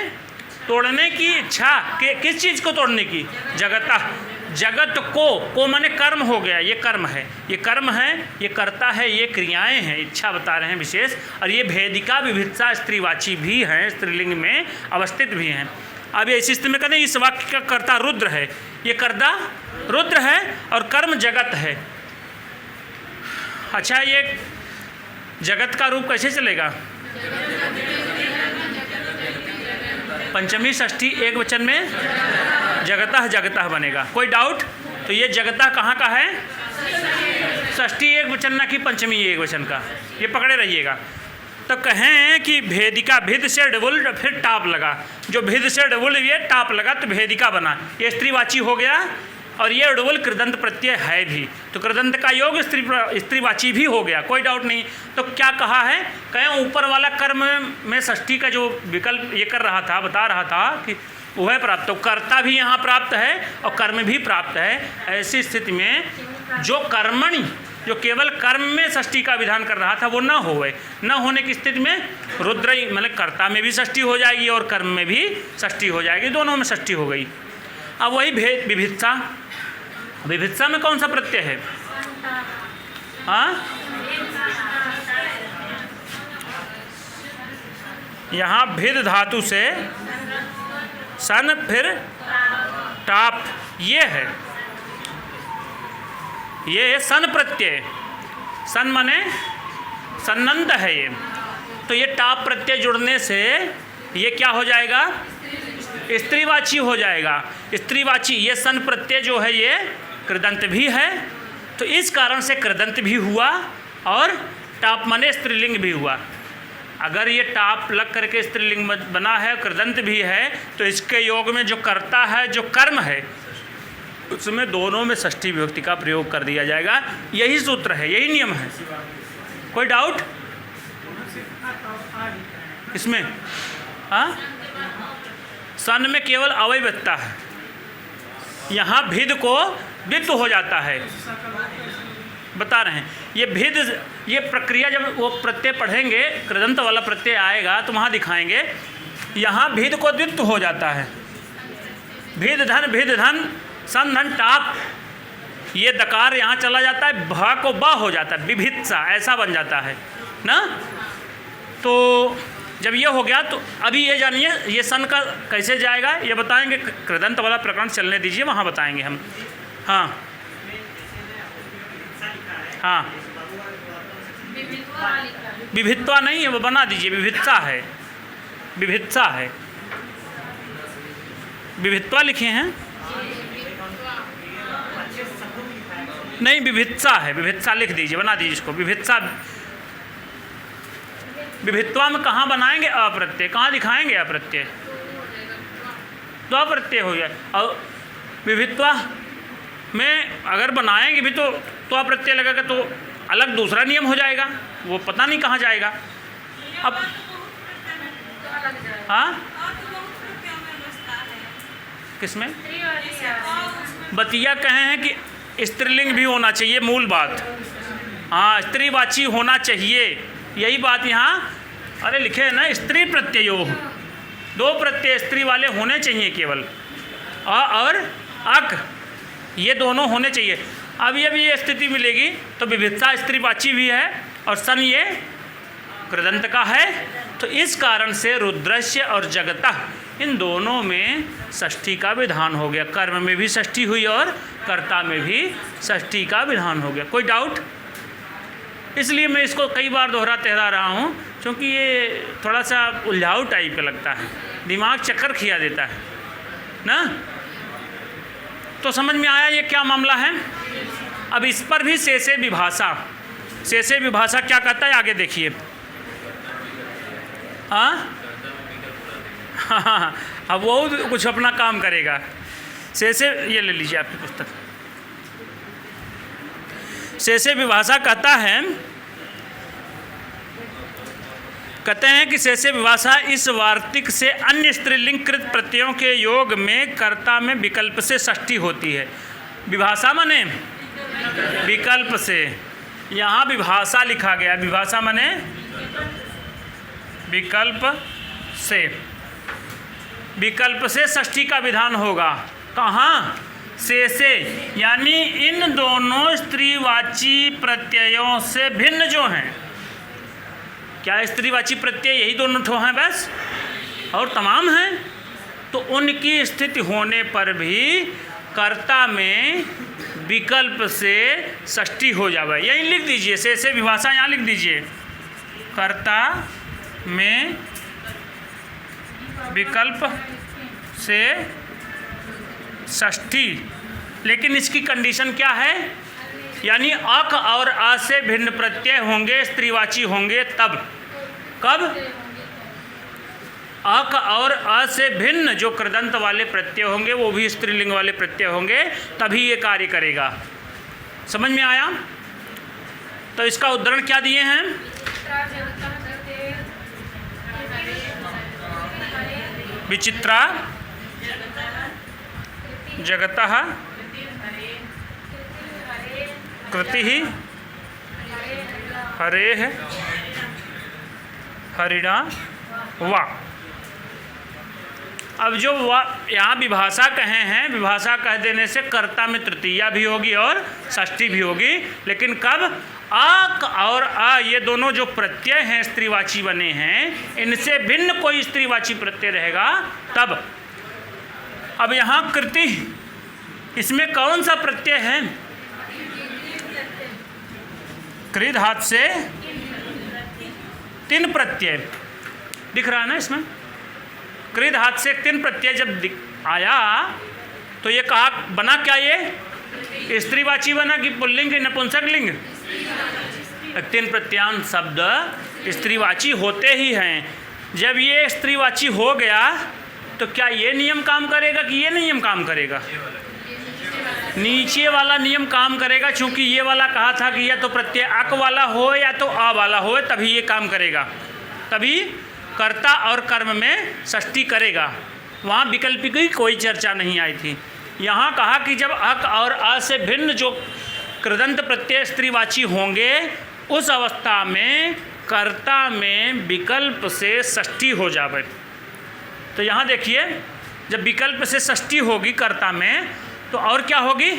तोड़ने की इच्छा। किस चीज़ को तोड़ने की? जगतः, जगत को माने कर्म हो गया, ये कर्म है, ये कर्म है, ये कर्ता है, ये क्रियाएं हैं, इच्छा बता रहे हैं विशेष। और ये भेदिका विभित्सा स्त्रीवाची भी हैं, स्त्रीलिंग में अवस्थित भी हैं। अब ऐसी स्थिति में कहते हैं इस वाक्य का कर्ता रुद्र है, ये कर्ता रुद्र है और कर्म जगत है। अच्छा, ये जगत का रूप कैसे चलेगा? पंचमी षष्ठी एक वचन में जगतः जगतः बनेगा, कोई डाउट? तो ये जगतः कहाँ का है? षष्ठी एक वचन ना कि पंचमी एक वचन का, ये पकड़े रहिएगा। तो कहें कि भेदिका, भिद से डबुल फिर टाप लगा, जो भिद से डबुल ये टाप लगा तो भेदिका बना, ये स्त्रीवाची हो गया। और ये डबुल कृदंत प्रत्यय है भी, तो कृदंत का योग स्त्रीवाची भी हो गया, कोई डाउट नहीं। तो क्या कहा है? कहें ऊपर वाला कर्म में षष्ठी का जो विकल्प ये कर रहा था, बता रहा था कि वह प्राप्त, तो कर्ता भी यहाँ प्राप्त है और कर्म भी प्राप्त है। ऐसी स्थिति में जो कर्मणि, जो केवल कर्म में षष्ठी का विधान कर रहा था वो न होवे, न होने की स्थिति में रुद्र मतलब कर्ता में भी षष्ठी हो जाएगी और कर्म में भी षष्ठी हो जाएगी, दोनों में षष्ठी हो गई। अब वही भेद विभित्सा, विभित्सा में कौन सा प्रत्यय है? हाँ, यहाँ भिद धातु से सन फिर टाप, ये है, ये है सन प्रत्यय। सन माने सन्नंत है ये, तो ये टाप प्रत्यय जुड़ने से ये क्या हो जाएगा? स्त्रीवाची हो जाएगा। स्त्रीवाची, ये सन प्रत्यय जो है ये कृदंत भी है, तो इस कारण से कृदंत भी हुआ और टाप माने स्त्रीलिंग भी हुआ। अगर ये टाप लग करके स्त्रीलिंग बना है, कृदंत भी है, तो इसके योग में जो कर्ता है, जो कर्म है, उसमें दोनों में षष्ठी विभक्ति का प्रयोग कर दिया जाएगा। यही सूत्र है, यही नियम है, कोई डाउट इसमें? हाँ, सन में केवल अवयवता है, यहाँ भिद को वित्त हो जाता है, बता रहे हैं। ये भिद, ये प्रक्रिया जब वो प्रत्यय पढ़ेंगे, कृदंत वाला प्रत्यय आएगा तो वहाँ दिखाएंगे, यहाँ भिद को द्वित्व हो जाता है। भिद धन सन धन टाप, ये दकार यहाँ चला जाता है, भा को बा हो जाता है, विभित्सा ऐसा बन जाता है ना। तो जब ये हो गया तो अभी ये जानिए ये सन का कैसे जाएगा, ये बताएंगे। कृदंत वाला प्रकरण चलने दीजिए, वहाँ बताएंगे हम। हाँ हाँ, विभित्वा नहीं है, वो बना दीजिए, विभित्सा है, विभित्सा है, विभित्वा लिखे हैं नहीं, विभित्सा है, विभित्सा लिख दीजिए, बना दीजिए इसको, विभित्सा। विभित्वा में कहाँ बनाएंगे? अप्रत्यय, कहाँ दिखाएंगे अप्रत्यय? तो अप्रत्यय हो गया। और विभित्वा में अगर बनाएंगे भी तो अप्रत्यय लगेगा, तो अलग दूसरा नियम हो जाएगा, वो पता नहीं कहाँ जाएगा। अब हाँ, किसमें? बतिया कहे हैं कि स्त्रीलिंग भी होना चाहिए, मूल बात। हाँ, स्त्रीवाची होना चाहिए, यही बात यहाँ अरे लिखे है ना, स्त्री प्रत्ययो, दो प्रत्यय स्त्री वाले होने चाहिए केवल, अ और अक, ये दोनों होने चाहिए। अब ये स्थिति मिलेगी तो विभित्सा स्त्रीवाची भी है और सन ये कृदंत का है, तो इस कारण से रुद्रस्य और जगतः इन दोनों में षष्ठी का विधान हो गया। कर्म में भी षष्ठी हुई और कर्ता में भी षष्ठी का विधान हो गया। कोई डाउट? इसलिए मैं इसको कई बार दोहरा रहा हूँ, क्योंकि ये थोड़ा सा उलझाऊ टाइप का लगता है, दिमाग चक्कर खिया देता है ना। तो समझ में आया ये क्या मामला है? अब इस पर भी से विभाषा, से विभाषा क्या कहता है आगे देखिए। हाँ हाँ, अब वो कुछ अपना काम करेगा। से ये ले लीजिए आपकी पुस्तक। से विभाषा कहता है, कहते हैं कि से विभाषा इस वार्तिक से अन्य स्त्रीलिंग कृत प्रत्ययों के योग में कर्ता में विकल्प से षष्ठी होती है। विभाषा माने विकल्प से, यहाँ विभाषा लिखा गया, विभाषा माने विकल्प से, विकल्प से षष्ठी का विधान होगा। कहाँ? से, यानी इन दोनों स्त्रीवाची प्रत्ययों से भिन्न जो हैं। क्या स्त्रीवाची प्रत्यय यही दोनों ठो हैं बस, और तमाम हैं? तो उनकी स्थिति होने पर भी कर्ता में विकल्प से षष्ठी हो जावे। यही लिख दीजिए, से विभाषा यहाँ लिख दीजिए, कर्ता में विकल्प से षष्ठी। लेकिन इसकी कंडीशन क्या है? यानी अक और आ से भिन्न प्रत्यय होंगे, स्त्रीवाची होंगे तब। कब? अक और अ से भिन्न जो कृदंत वाले प्रत्यय होंगे, वो भी स्त्रीलिंग वाले प्रत्यय होंगे, तभी ये कार्य करेगा। समझ में आया? तो इसका उदाहरण क्या दिए हैं? विचित्रा जगतः कृतिः हरेः हरिणा वा। अब जो यहाँ विभाषा कहे हैं, विभाषा कह देने से कर्ता में तृतीया भी होगी और षष्ठी भी होगी। लेकिन कब? आक और आ ये दोनों जो प्रत्यय हैं स्त्रीवाची बने हैं, इनसे भिन्न कोई स्त्रीवाची प्रत्यय रहेगा तब। अब यहाँ कृति, इसमें कौन सा प्रत्यय है? कृ धातु से तीन प्रत्यय दिख रहा है ना इसमें। कृ धातु से तीन प्रत्यय जब आया तो ये कहा बना क्या? ये स्त्रीवाची बना कि पुल्लिंग कि नपुंसक लिंग? तीन प्रत्यांत शब्द स्त्रीवाची होते ही हैं। जब ये स्त्रीवाची हो गया तो क्या ये नियम काम करेगा कि ये नियम काम करेगा? नीचे वाला नियम काम करेगा, क्योंकि ये वाला कहा था कि या तो प्रत्यय अक वाला हो या तो आ वाला हो, तभी ये काम करेगा, तभी कर्ता और कर्म में षष्ठी करेगा। वहाँ विकल्प की कोई चर्चा नहीं आई थी। यहाँ कहा कि जब अक और आ से भिन्न जो कृदंत प्रत्यय स्त्रीवाची होंगे, उस अवस्था में कर्ता में विकल्प से षष्ठी हो जावे। तो यहाँ देखिए, जब विकल्प से षष्ठी होगी कर्ता में, तो और क्या होगी?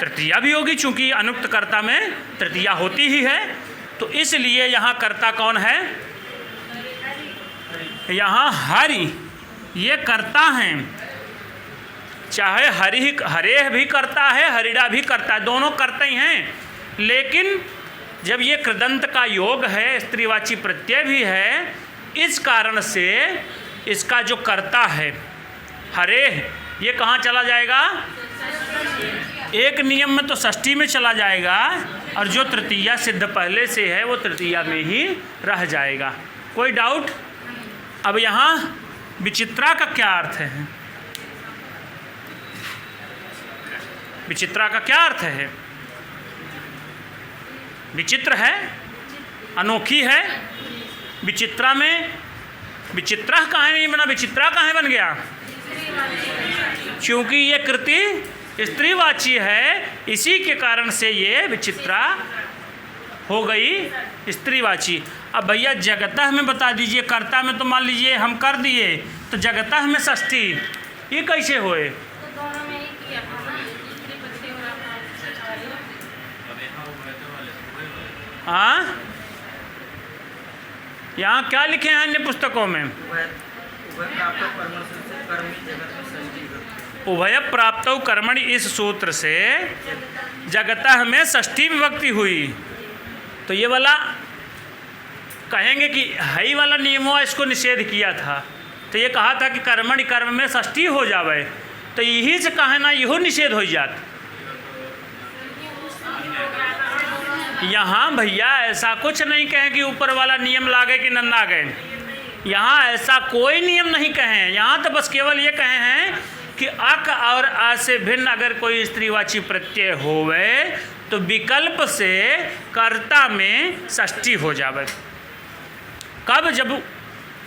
तृतीया भी होगी, चूंकि अनुक्त कर्ता में तृतीया होती ही है। तो इसलिए यहाँ कर्ता कौन है? यहाँ हरि, ये कर्ता हैं। चाहे हरे भी करता है, हरिड़ा भी करता है, दोनों करते ही हैं। लेकिन जब ये कृदंत का योग है, स्त्रीवाची प्रत्यय भी है, इस कारण से इसका जो कर्ता है हरे, ये कहाँ चला जाएगा? एक नियम में तो षष्ठी में चला जाएगा, और जो तृतीया सिद्ध पहले से है वो तृतीया में ही रह जाएगा। कोई डाउट? अब यहाँ विचित्रा का क्या अर्थ है? विचित्रा का क्या अर्थ है? विचित्र है, अनोखी है। विचित्रा में विचित्रा कहाँ नहीं बना? विचित्रा कहाँ बन गया? क्योंकि ये कृति स्त्रीवाची है, इसी के कारण से ये विचित्रा हो गई स्त्रीवाची। अब भैया जगतः में बता दीजिए, कर्ता में तो मान लीजिए हम कर दिए, तो जगतः में षष्ठी ये कैसे होए? हाँ, यहाँ क्या लिखे हैं अन्य पुस्तकों में? उभय प्राप्त कर्मणि, इस सूत्र से जगतः में षष्ठी विभक्ति हुई। तो ये वाला कहेंगे कि हई वाला नियमों इसको निषेध किया था, तो ये कहा था कि कर्मणि कर्म में षष्ठी हो जावे, तो यही से कहे ना इहो निषेध हो जात। यहाँ भैया ऐसा कुछ नहीं कहें कि ऊपर वाला नियम लागे कि नन्ना गए। यहाँ ऐसा कोई नियम नहीं कहे हैं। यहाँ तो बस केवल ये कहे हैं कि अक और आ से भिन्न अगर कोई स्त्रीवाची प्रत्यय होवे तो विकल्प से कर्ता में षष्ठी हो जावे। कब? जब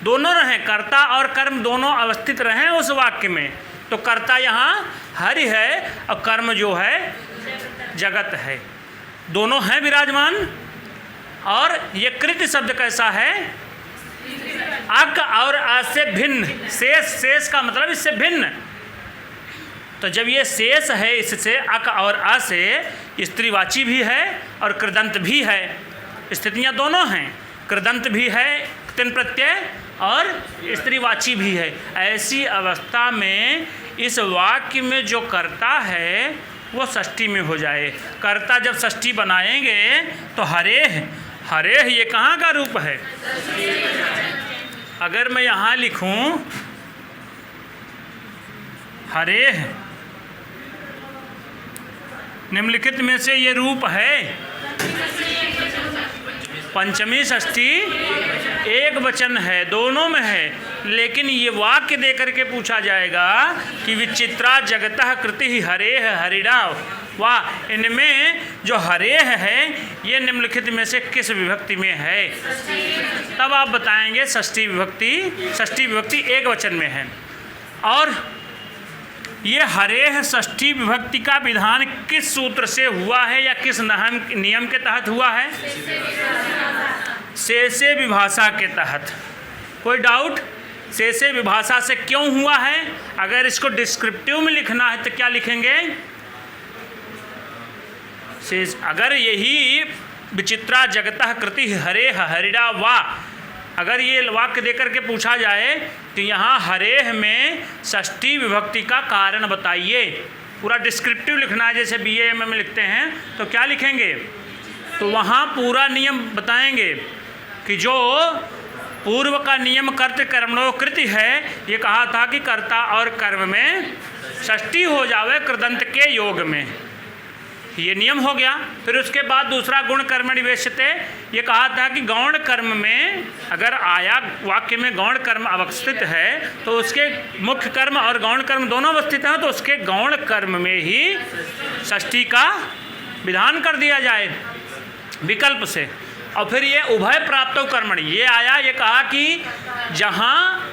दोनों रहें, कर्ता और कर्म दोनों अवस्थित रहें उस वाक्य में, तो कर्ता यहाँ हरि है और कर्म जो है जगत है, दोनों हैं विराजमान। और ये कृत शब्द कैसा है? अक और आ से भिन्न। शेष, शेष का मतलब इससे भिन्न। तो जब ये शेष है, इससे अक और आ से स्त्रीवाची भी है और कृदंत भी है। स्थितियाँ दोनों हैं, कृदंत भी है तिन प्रत्यय और स्त्रीवाची भी है। ऐसी अवस्था में इस वाक्य में जो कर्ता है वो षष्ठी में हो जाए। कर्ता जब षष्ठी बनाएंगे तो हरेह, हरेह ये कहाँ का रूप है? अगर मैं यहाँ लिखूं हरेह, निम्नलिखित में से ये रूप है। पंचमी षष्ठी एक वचन है, दोनों में है, लेकिन ये वाक्य दे करके पूछा जाएगा कि विचित्रा जगतः कृति हरेह हरिणा। वाह, इनमें जो हरेह है ये निम्नलिखित में से किस विभक्ति में है? तब आप बताएंगे षष्ठी विभक्ति, षष्ठी विभक्ति एक वचन में है। और ये हरेह षष्ठी विभक्ति का विधान किस सूत्र से हुआ है या किस नियम के तहत हुआ है? शेषे विभाषा के तहत। कोई डाउट? शेषे विभाषा से क्यों हुआ है? अगर इसको डिस्क्रिप्टिव में लिखना है तो क्या लिखेंगे? शेष, अगर यही विचित्रा जगतः कृति हरेह हरिणा वा, अगर ये वाक्य देकर के पूछा जाए कि यहाँ हरेह में षष्ठी विभक्ति का कारण बताइए, पूरा डिस्क्रिप्टिव लिखना है जैसे BA में लिखते हैं, तो क्या लिखेंगे? तो वहाँ पूरा नियम बताएंगे कि जो पूर्व का नियम कर्तृ कर्मणो कृति है, ये कहा था कि कर्ता और कर्म में षष्ठी हो जावे कृदंत के योग में, ये नियम हो गया। फिर उसके बाद दूसरा गुण कर्म निवेश्यते, ये कहा था कि गौण कर्म में अगर आया वाक्य में गौण कर्म अवस्थित है तो उसके मुख्य कर्म और गौण कर्म दोनों अवस्थित हैं, तो उसके गौण कर्म में ही षष्ठी का विधान कर दिया जाए विकल्प से। और फिर ये उभय प्राप्तो कर्मणि ये आया, ये कहा कि जहाँ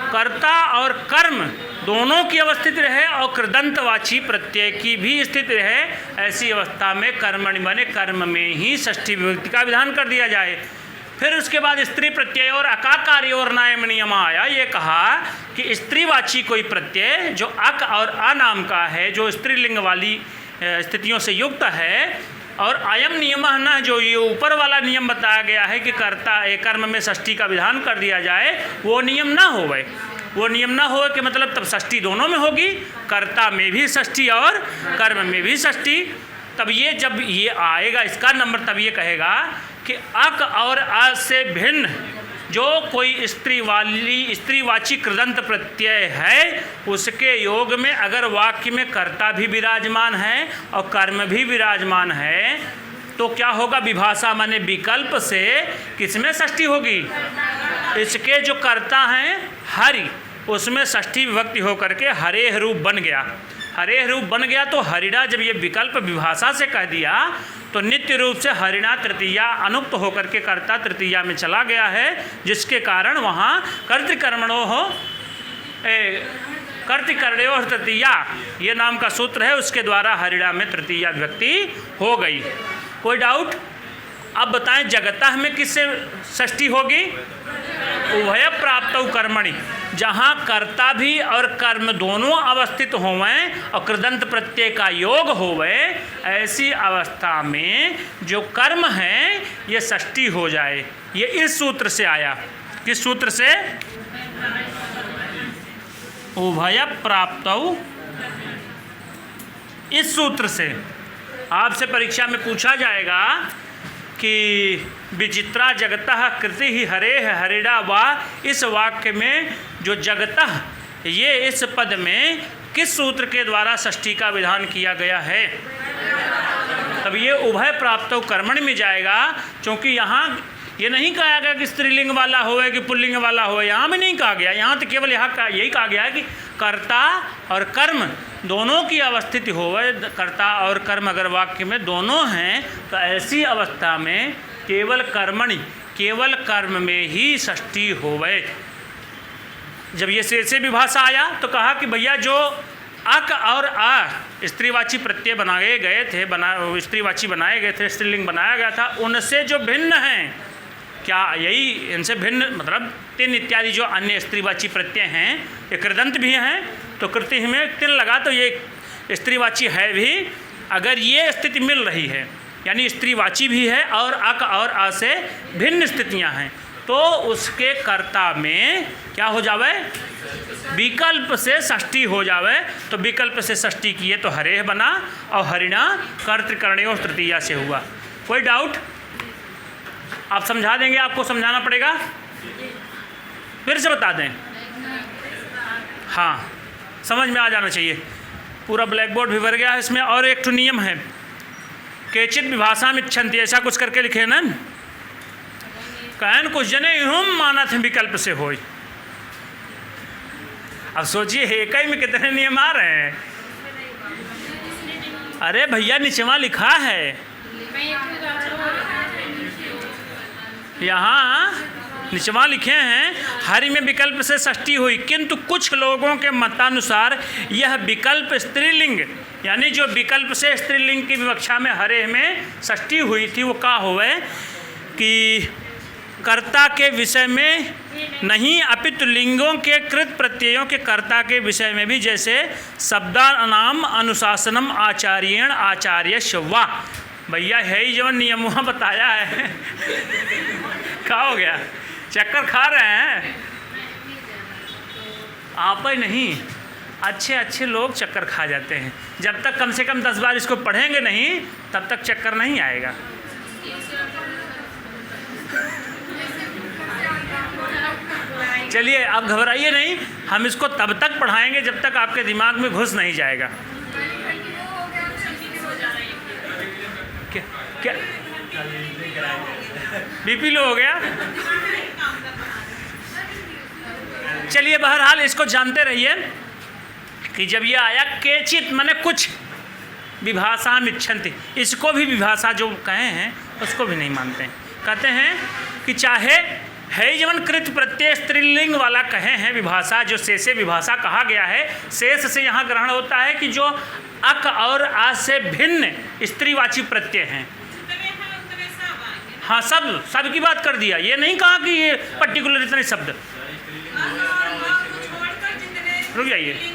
कर्ता और कर्म दोनों की अवस्थित रहे और कृदंतवाची प्रत्यय की भी स्थिति रहे, ऐसी अवस्था में कर्मणि बने कर्म में ही षष्ठी विभक्ति का विधान कर दिया जाए। फिर उसके बाद स्त्री प्रत्यय और अकाकारी और नायम नियम आया, ये कहा कि स्त्रीवाची कोई प्रत्यय जो अक और अ नाम का है, जो स्त्रीलिंग वाली स्थितियों से युक्त है, और अयम नियम ना, जो ये ऊपर वाला नियम बताया गया है कि कर्ता कर्म में षष्ठी का विधान कर दिया जाए, वो नियम ना होवे। वो नियम ना हो कि मतलब तब षष्ठी दोनों में होगी, कर्ता में भी षष्ठी और कर्म में भी षष्ठी। तब ये जब ये आएगा इसका नंबर, तब ये कहेगा कि अक और अ से भिन्न जो कोई स्त्रीवाची कृदंत प्रत्यय है, उसके योग में अगर वाक्य में कर्ता भी विराजमान है और कर्म भी विराजमान है, तो क्या होगा? विभाषा माने विकल्प से किसमें षष्ठी होगी? इसके जो कर्ता हैं हरि, उसमें षष्ठी विभक्ति होकर के हरेह रूप बन गया। हरेह रूप बन गया तो हरिणा, जब ये विकल्प विभाषा से कह दिया तो नित्य रूप से हरिणा तृतीया अनुक्त होकर के कर्ता तृतीया में चला गया है, जिसके कारण वहाँ कर्तृकर्मणो हो कर्तृकर्णयो तृतीया ये नाम का सूत्र है, उसके द्वारा हरिणा में तृतीया विभक्ति हो गई। कोई डाउट? अब बताएं जगतः में किससे षष्ठी होगी? उभय प्राप्तौ कर्मणि, जहाँ कर्ता भी और कर्म दोनों अवस्थित होवें और कृदंत प्रत्यय का योग होवे, ऐसी अवस्था में जो कर्म है ये षष्ठी हो जाए। ये इस सूत्र से आया। किस सूत्र से? उभय प्राप्तौ, इस सूत्र से। आपसे परीक्षा में पूछा जाएगा कि विचित्रा जगतः कृति ही हरेह हरिणा वा, इस वाक्य में जो जगतः ये इस पद में किस सूत्र के द्वारा षष्ठी का विधान किया गया है? तब ये उभय प्राप्तो कर्मणि में जाएगा, क्योंकि यहाँ ये नहीं कहा गया कि स्त्रीलिंग वाला होवे कि पुल्लिंग वाला होवे, यहाँ भी नहीं कहा गया। यहाँ तो केवल यही कहा गया है कि कर्ता और कर्म दोनों की अवस्थिति होवे। कर्ता और कर्म अगर वाक्य में दोनों हैं तो ऐसी अवस्था में केवल कर्मणि, केवल कर्म में ही षष्ठी होवे। जब ये से विभाषा आया तो कहा कि भैया जो अक और आ स्त्रीवाची प्रत्यय बनाए गए थे, स्त्रीवाची बनाए गए थे, स्त्रीलिंग बनाया गया था, उनसे जो भिन्न हैं, क्या यही इनसे भिन्न मतलब तिन इत्यादि जो अन्य स्त्रीवाची प्रत्यय हैं, ये कृदंत भी हैं, तो कृति में तिन लगा तो ये स्त्रीवाची है भी। अगर ये स्थिति मिल रही है यानी स्त्रीवाची भी है और अक और आ से भिन्न स्थितियां हैं, तो उसके कर्ता में क्या हो जावे, विकल्प से षष्ठी हो जावे। तो विकल्प से षष्ठी किए तो हरेह बना और हरिणा कर्तृकर्णयो तृतीया से हुआ। कोई डाउट? आप समझा देंगे? आपको समझाना पड़ेगा? फिर से बता दें। हाँ, समझ में आ जाना चाहिए। पूरा ब्लैक बोर्ड भी भर गया है इसमें। और एक तो नियम है, केचित विभाषा में इच्छन्ति, ऐसा कुछ करके लिखे ना, कहन कुछ जने हम माना थे विकल्प से होई। अब सोचिए एक ही में कितने नियम आ रहे हैं। अरे भैया निचवा लिखा है, यहाँ निचवा लिखे हैं हरि में विकल्प से षष्ठी हुई, किंतु कुछ लोगों के मतानुसार यह विकल्प स्त्रीलिंग यानी जो विकल्प से स्त्रीलिंग की विवक्षा में हरे में षष्ठी हुई थी वो का होवे कि कर्ता के विषय में नहीं अपितु लिंगों के कृत प्रत्ययों के कर्ता के विषय में भी, जैसे शब्दानाम अनुशासनम आचार्येण आचार्य वा। भैया है ही जो नियम वहाँ बताया है। क्या हो गया? चक्कर खा रहे हैं? आप ही नहीं, अच्छे अच्छे लोग चक्कर खा जाते हैं। जब तक कम से कम 10 बार इसको पढ़ेंगे नहीं तब तक चक्कर नहीं आएगा। चलिए आप घबराइए नहीं, हम इसको तब तक पढ़ाएंगे जब तक आपके दिमाग में घुस नहीं जाएगा। क्या क्या बीपी लो हो गया? चलिए बहरहाल इसको जानते रहिए कि जब ये आया केचित माने कुछ, विभाषा मिच्छन्ति, इसको भी विभाषा जो कहे हैं उसको भी नहीं मानते हैं। कहते हैं कि चाहे है जीवन कृत प्रत्यय स्त्रीलिंग वाला कहे हैं विभाषा, जो शेषे विभाषा कहा गया है, शेष से यहाँ ग्रहण होता है कि जो अक और आ से भिन्न स्त्रीवाची प्रत्यय हैं। हाँ, सब की बात कर दिया, ये नहीं कहा कि ये पर्टिकुलर इतने शब्द। रुक जाइए।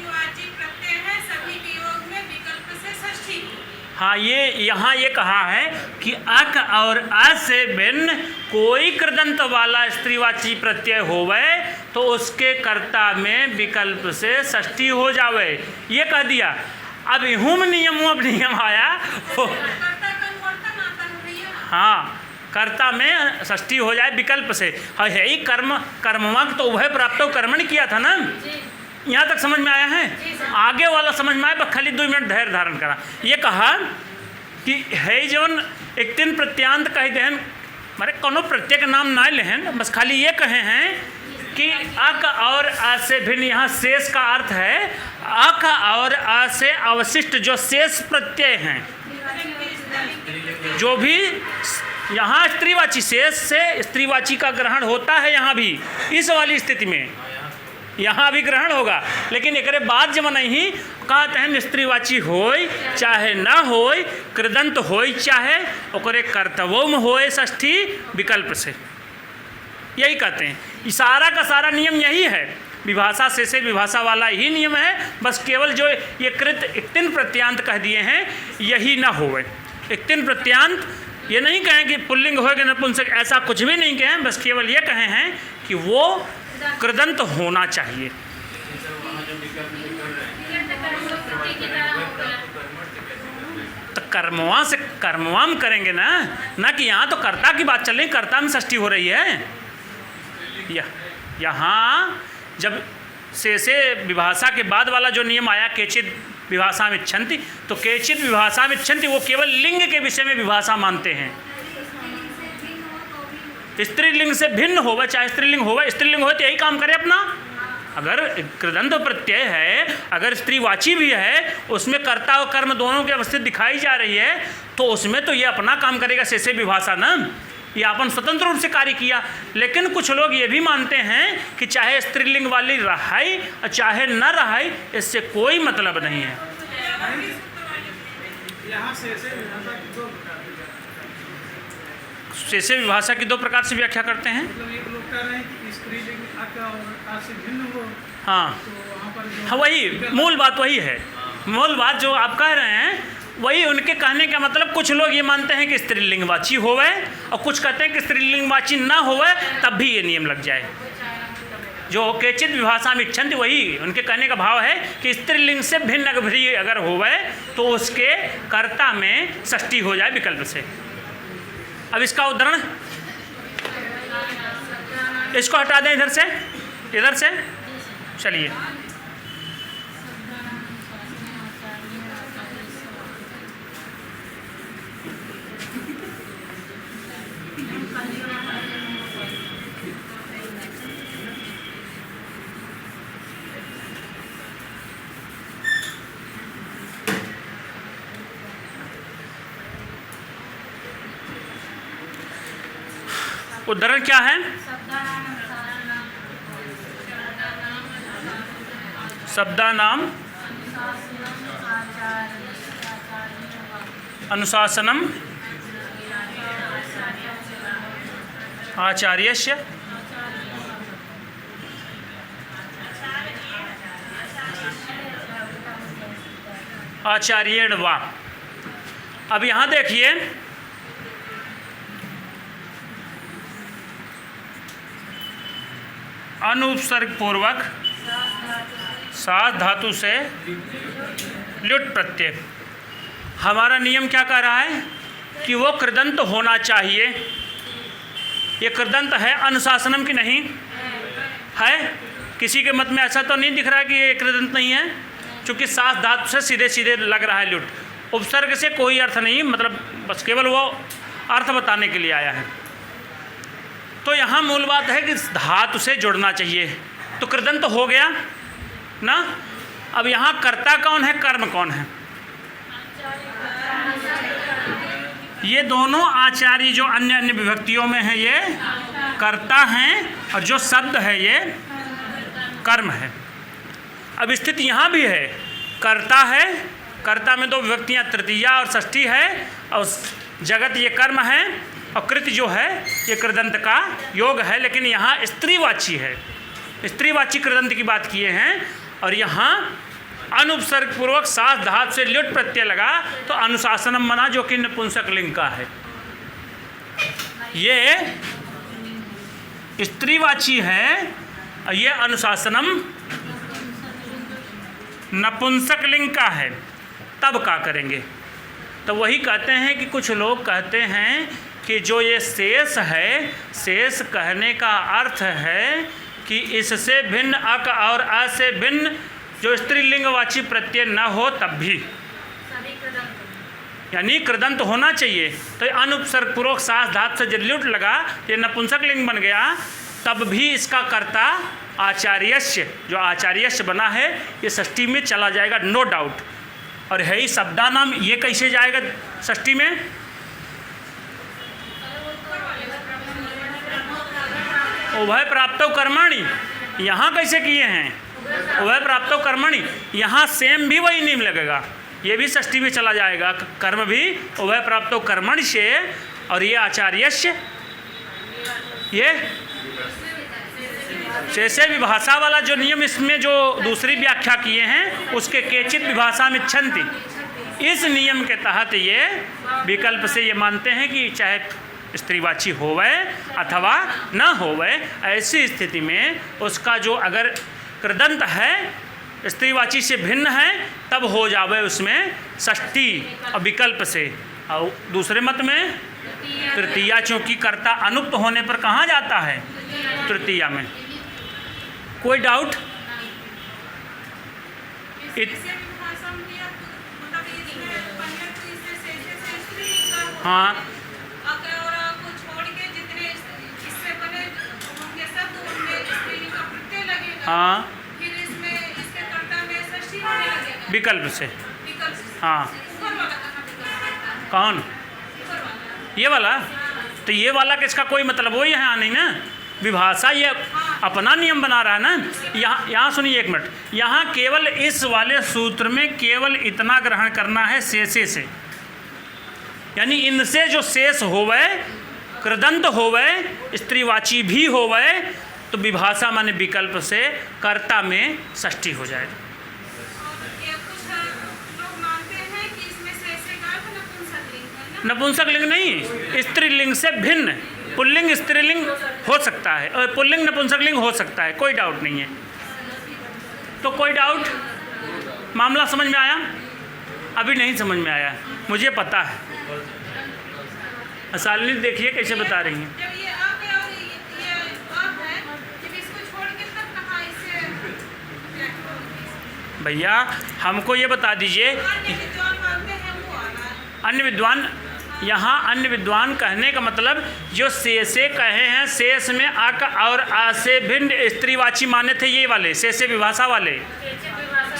हाँ, ये यहाँ ये कहा है कि अक और आ से भिन्न कोई कृदंत वाला स्त्रीवाची प्रत्यय होवे तो उसके कर्ता में विकल्प से षष्ठी हो जावे, ये कह दिया। अब हुम नियम आया हाँ, कर्ता में षष्ठी हो जाए विकल्प से। है ही कर्मवांग तो उभय प्राप्त कर्मणि किया था ना, यहाँ तक समझ में आया है? आगे वाला समझ में आया, बस खाली 2 मिनट धैर्य धारण करा। ये कहा कि है जवन एक तीन प्रत्यांत कह देहन, मारे कोनो प्रत्यय का नाम ना लेहन, बस खाली ये कहे हैं कि अक और आ से भिन्न। यहाँ शेष का अर्थ है अक और आ से अवशिष्ट जो शेष प्रत्यय हैं, जो भी यहाँ स्त्रीवाची, शेष से स्त्रीवाची का ग्रहण होता है। यहाँ भी इस वाली स्थिति में यहाँ भी ग्रहण होगा, लेकिन एक बाद जब नहीं कहते हैं स्त्रीवाची होय चाहे ना होय, कृदंत होय चाहे ओकरे कर्तव्यों में होय षष्ठी विकल्प से, यही कहते हैं। इशारा का सारा नियम यही है, विभाषा से विभाषा वाला ही नियम है। बस केवल जो ये कृत इक्तिन प्रत्यांत कह दिए हैं यही ना होवे। इक्तिन प्रत्यांत ये नहीं कहें कि पुल्लिंग होएगा नपुंसक, ऐसा कुछ भी नहीं कहें, बस केवल ये कहे हैं कि वो कृदंत होना चाहिए। तो कर्मवा से कर्मवाम करेंगे ना कि यहाँ तो कर्ता की बात चल रही, कर्ता में षष्ठी हो रही है। यहाँ जब से विभाषा के बाद वाला जो नियम आया केचित विभाषाम इच्छन्ति। तो केचित विभाषाम इच्छन्ति, वो केवल लिंग के विषय में विभाषा मानते हैं। स्त्रीलिंग से भिन्न होगा, चाहे स्त्रीलिंग होगा, स्त्रीलिंग हो तो यही काम करे अपना। अगर कृदंत प्रत्यय है, अगर स्त्रीवाची भी है, उसमें कर्ता और कर्म दोनों की अवस्थित दिखाई जा रही है, तो उसमें तो ये अपना काम करेगा, शेषे विभाषा न, ये अपन स्वतंत्र रूप से कार्य किया। लेकिन कुछ लोग ये भी मानते हैं कि चाहे स्त्रीलिंग वाली रहाई और चाहे न रहाई, इससे कोई मतलब नहीं है। शेषे विभाषा की दो प्रकार से व्याख्या करते हैं। हाँ हाँ, वही मूल बात वही है। मूल बात जो आप कह रहे हैं वही उनके कहने का मतलब। कुछ लोग ये मानते हैं कि स्त्रीलिंगवाची होवे और कुछ कहते हैं कि स्त्रीलिंगवाची ना होवे, तब भी ये नियम लग जाए। जो केचित विभाषा में इच्छन्ति, वही उनके कहने का भाव है कि स्त्रीलिंग से भिन्न भी अगर होवे तो उसके कर्ता में षष्ठी हो जाए विकल्प से। अब इसका उदाहरण, इसको हटा दें इधर से चलिए। उदाहरण क्या है? शब्दानाम अनुशासनम आचार्यस्य आचार्येण वा। अब यहाँ देखिए, अनुपसर्ग पूर्वक साथ धातु से ल्युट प्रत्यय। हमारा नियम क्या कह रहा है कि वो कृदंत होना चाहिए। ये कृदंत है, अनुशासनम की नहीं है। किसी के मत में ऐसा तो नहीं दिख रहा कि ये कृदंत नहीं है, क्योंकि साथ धातु से सीधे सीधे लग रहा है ल्युट। उपसर्ग से कोई अर्थ नहीं, मतलब बस केवल वो अर्थ बताने के लिए आया है। तो यहाँ मूल बात है कि धातु से जुड़ना चाहिए, तो कृदंत हो गया ना। अब यहाँ कर्ता कौन है, कर्म कौन है? ये दोनों आचार्य जो अन्य अन्य विभक्तियों में है ये कर्ता हैं, और जो शब्द है ये कर्म है। अब स्थिति यहाँ भी है, कर्ता है, कर्ता में दो विभक्तियाँ तृतीया और षष्ठी है, और जगत ये कर्म है, और कृत जो है ये कृदंत का योग है। लेकिन यहाँ स्त्रीवाची है, स्त्रीवाची कृदंत की बात किए हैं। और यहाँ अनुपसर्ग पूर्वक साथ धातु से ल्युट प्रत्यय लगा, तो अनुशासनम बना, जो कि नपुंसक लिंग का है। ये स्त्रीवाची है और ये अनुशासनम नपुंसक लिंग का है। तब क्या करेंगे? तो वही कहते हैं कि कुछ लोग कहते हैं कि जो ये शेष है, शेष कहने का अर्थ है कि इससे भिन्न अक और अ से भिन्न जो स्त्रीलिंगवाची प्रत्यय न हो तब भी, यानी कृदंत होना चाहिए। तो अनुपसर्ग पूर्वक साथ धातु से जब ल्युट लगा, ये नपुंसक लिंग बन गया, तब भी इसका कर्ता आचार्यस्य, जो आचार्यस्य बना है, ये षष्ठी में चला जाएगा, नो डाउट। और है ही शब्दानाम, ये कैसे जाएगा षष्ठी में? उभय प्राप्तो कर्मणि, यहाँ कैसे किए हैं? उभय प्राप्तो कर्मणि, यहाँ सेम भी वही नियम लगेगा, ये भी षष्ठी में चला जाएगा, कर्म भी उभय प्राप्तो कर्मणि से। और ये आचार्यस्य, ये शेषे विभाषा वाला जो नियम, इसमें जो दूसरी व्याख्या किए हैं उसके केचित विभाषा में इच्छन्ति, इस नियम के तहत ये विकल्प से ये मानते हैं कि चाहे स्त्रीवाची होवे अथवा न होवे, ऐसी स्थिति में उसका जो अगर कृदंत है स्त्रीवाची से भिन्न है, तब हो जावे उसमें षष्ठी और विकल्प से। और दूसरे मत में तृतीया, चूँकि कर्ता अनुक्त होने पर कहाँ जाता है? तृतीया में। कोई डाउट? हाँ को छोड़ के जितने इससे बने होंगे शब्द उनमें स्त्रीलिंग का प्रत्यय लगेगा। हाँ फिर इसमें इसके कर्ता में षष्ठी होने लगेगा विकल्प से। विकल्प से। हाँ ऊपर वाला कहाँ विकल्प करता है? कौन? ऊपर वाला। ये वाला? तो ये वाला किसका कोई मतलब वो यहाँ नहीं ना, विभाषा ये अपना नियम बना रहा है ना। यहाँ सुनिए एक मिनट, यहाँ केवल इस वाले सूत्र में केवल इतना ग्रहण करना है शेषे से, यानी इनसे जो शेष होवे, कृदंत होवे, स्त्रीवाची भी होवे, तो विभाषा माने विकल्प से कर्ता में षष्ठी हो जाएगी। और ये कुछ लोग मानते हैं कि इसमें से का अर्थ नपुंसक लिंग है ना? नपुंसक लिंग नहीं, स्त्रीलिंग से भिन्न पुल्लिंग स्त्रीलिंग हो सकता है और पुल्लिंग नपुंसक लिंग हो सकता है, कोई डाउट नहीं है। तो कोई डाउट? मामला समझ में आया? अभी नहीं समझ में आया, मुझे पता है। शालिनी देखिए कैसे बता रही हैं। जब ये आप है और ये आप है, जब इसको छोड़ के तब कहाँ इससे भैया हमको ये बता दीजिए, अन्य विद्वान मानते हैं वो आना है। अन्य विद्वान, यहाँ अन्य विद्वान कहने का मतलब जो शेषे कहे हैं, शेष में अक और आ से भिन्न स्त्रीवाची माने थे ये वाले शेषे विभाषा वाले।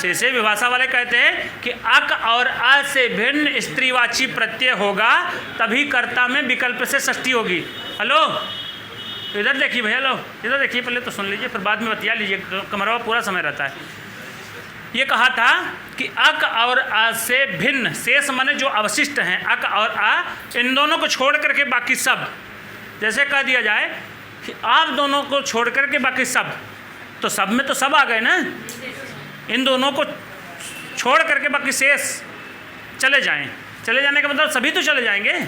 शेषे विभाषा वाले कहते हैं कि अक और आ से भिन्न स्त्रीवाची प्रत्यय होगा तभी कर्ता में विकल्प से षष्ठी होगी। हेलो इधर देखिए भैया, लो इधर देखिए, पहले तो सुन लीजिए फिर बाद में बतिया लीजिए, कमरवा पूरा समय रहता है। ये कहा था कि अक और आ से भिन्न, शेष माने जो अवशिष्ट हैं अक और आ, इन दोनों को छोड़ करके बाकी सब, जैसे कह दिया जाए कि आप दोनों को छोड़ करके बाकी सब, तो सब में तो सब आ गए ना, इन दोनों को छोड़ करके बाकी शेष चले जाएं, चले जाने का मतलब सभी तो चले जाएंगे।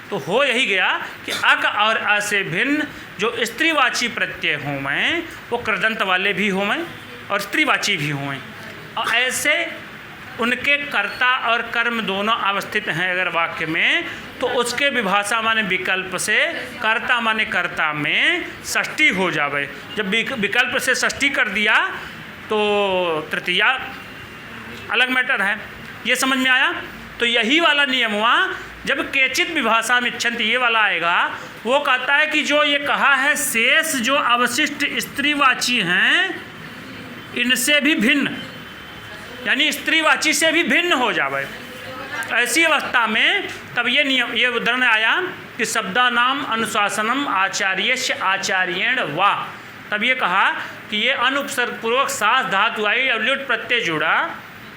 तो हो यही गया कि अक और आ से भिन्न जो स्त्रीवाची प्रत्यय हों वो कृदंत वाले भी हों और स्त्रीवाची भी हों, और ऐसे उनके कर्ता और कर्म दोनों अवस्थित हैं अगर वाक्य में, तो उसके विभाषा माने विकल्प से कर्ता माने कर्ता में षष्ठी हो जावे। जब विकल्प से षष्ठी कर दिया तो तृतीया अलग मैटर है। ये समझ में आया? तो यही वाला नियम हुआ जब केचित विभाषा में इच्छन्ति ये वाला आएगा, वो कहता है कि जो ये कहा है शेष जो अवशिष्ट स्त्रीवाची हैं इनसे भी भिन्न, यानी स्त्रीवाची से भी भिन्न हो जावे। ऐसी अवस्था में तब ये नियम, ये उदाहरण आया कि शब्दानाम अनुशासनम आचार्यस्य आचार्येण वा, तब ये कहा कि ये अनुपसर्ग पूर्वक सास धातु आई और ल्युट प्रत्यय जुड़ा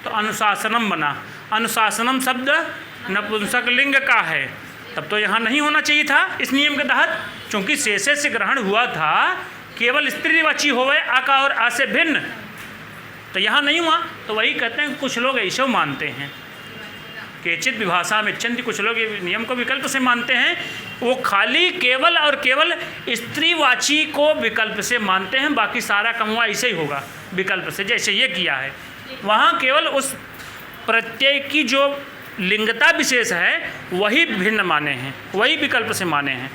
तो अनुशासनम बना। अनुशासनम शब्द नपुंसक लिंग का है, तब तो यहाँ नहीं होना चाहिए था इस नियम के तहत, क्योंकि शेषे से ग्रहण हुआ था केवल स्त्रीवाची होवे अक और आ से भिन्न, तो यहाँ नहीं हुआ। तो वही कहते हैं कुछ लोग ऐसे मानते हैं, केचित विभाषा में इच्छन्ति, कुछ लोग ये नियम को विकल्प से मानते हैं, वो खाली केवल और केवल स्त्रीवाची को विकल्प से मानते हैं, बाकी सारा कमुआ ऐसे ही होगा विकल्प से, जैसे ये किया है। वहाँ केवल उस प्रत्यय की जो लिंगता विशेष है वही भिन्न माने हैं, वही विकल्प से माने हैं।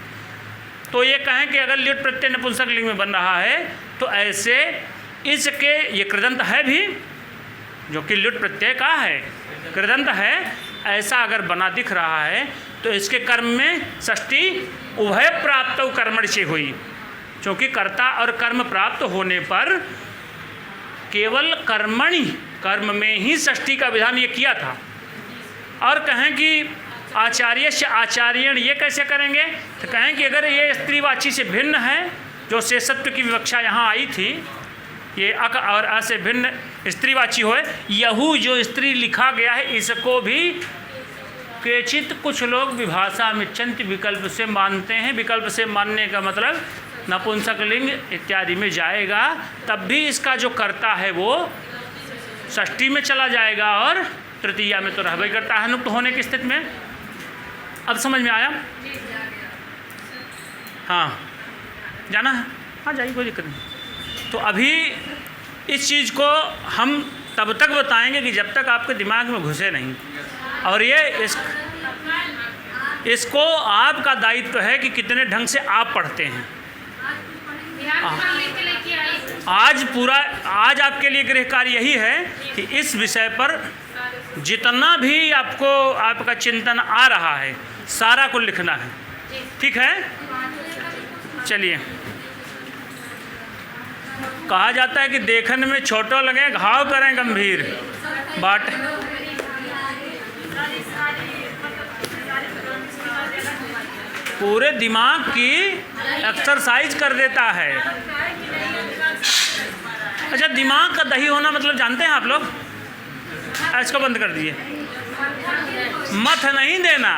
तो ये कहें कि अगर ल्युट प्रत्यय नपुंसक लिंग में बन रहा है तो ऐसे इसके ये कृदंत है भी, जो कि ल्युट प्रत्यय का है कृदंत है, ऐसा अगर बना दिख रहा है तो इसके कर्म में षष्ठी उभय प्राप्त कर्मण से हुई, क्योंकि कर्ता और कर्म प्राप्त होने पर केवल कर्मणि, कर्म में ही षष्ठी का विधान ये किया था। और कहें कि आचार्य से आचार्यण ये कैसे करेंगे, तो कहें कि अगर ये स्त्रीवाची से भिन्न है, जो शेषत्व की विवक्षा यहाँ आई थी, ये अक और अ से भिन्न स्त्रीवाची होए, यहू जो स्त्री लिखा गया है इसको भी केचित कुछ लोग विभाषा मिच्छन्ति विकल्प से मानते हैं। विकल्प से मानने का मतलब नपुंसक लिंग इत्यादि में जाएगा, तब भी इसका जो कर्ता है वो षष्ठी में चला जाएगा और तृतीया में तो रहबे करता है नुक्त होने की स्थिति में। अब समझ में आया? हाँ जाना है, हाँ जाइए, कोई दिक्कत नहीं। तो अभी इस चीज़ को हम तब तक बताएंगे कि जब तक आपके दिमाग में घुसे नहीं, और ये इसको आपका दायित्व है कि कितने ढंग से आप पढ़ते हैं। आज आपके लिए गृह कार्य यही है कि इस विषय पर जितना भी आपको आपका चिंतन आ रहा है सारा को लिखना है, ठीक है। चलिए, कहा जाता है कि देखने में छोटो लगे घाव करें गंभीर, बट पूरे दिमाग की एक्सरसाइज कर देता है। अच्छा, दिमाग का दही होना मतलब जानते हैं आप लोग? इसको बंद कर दिए, मथ नहीं देना,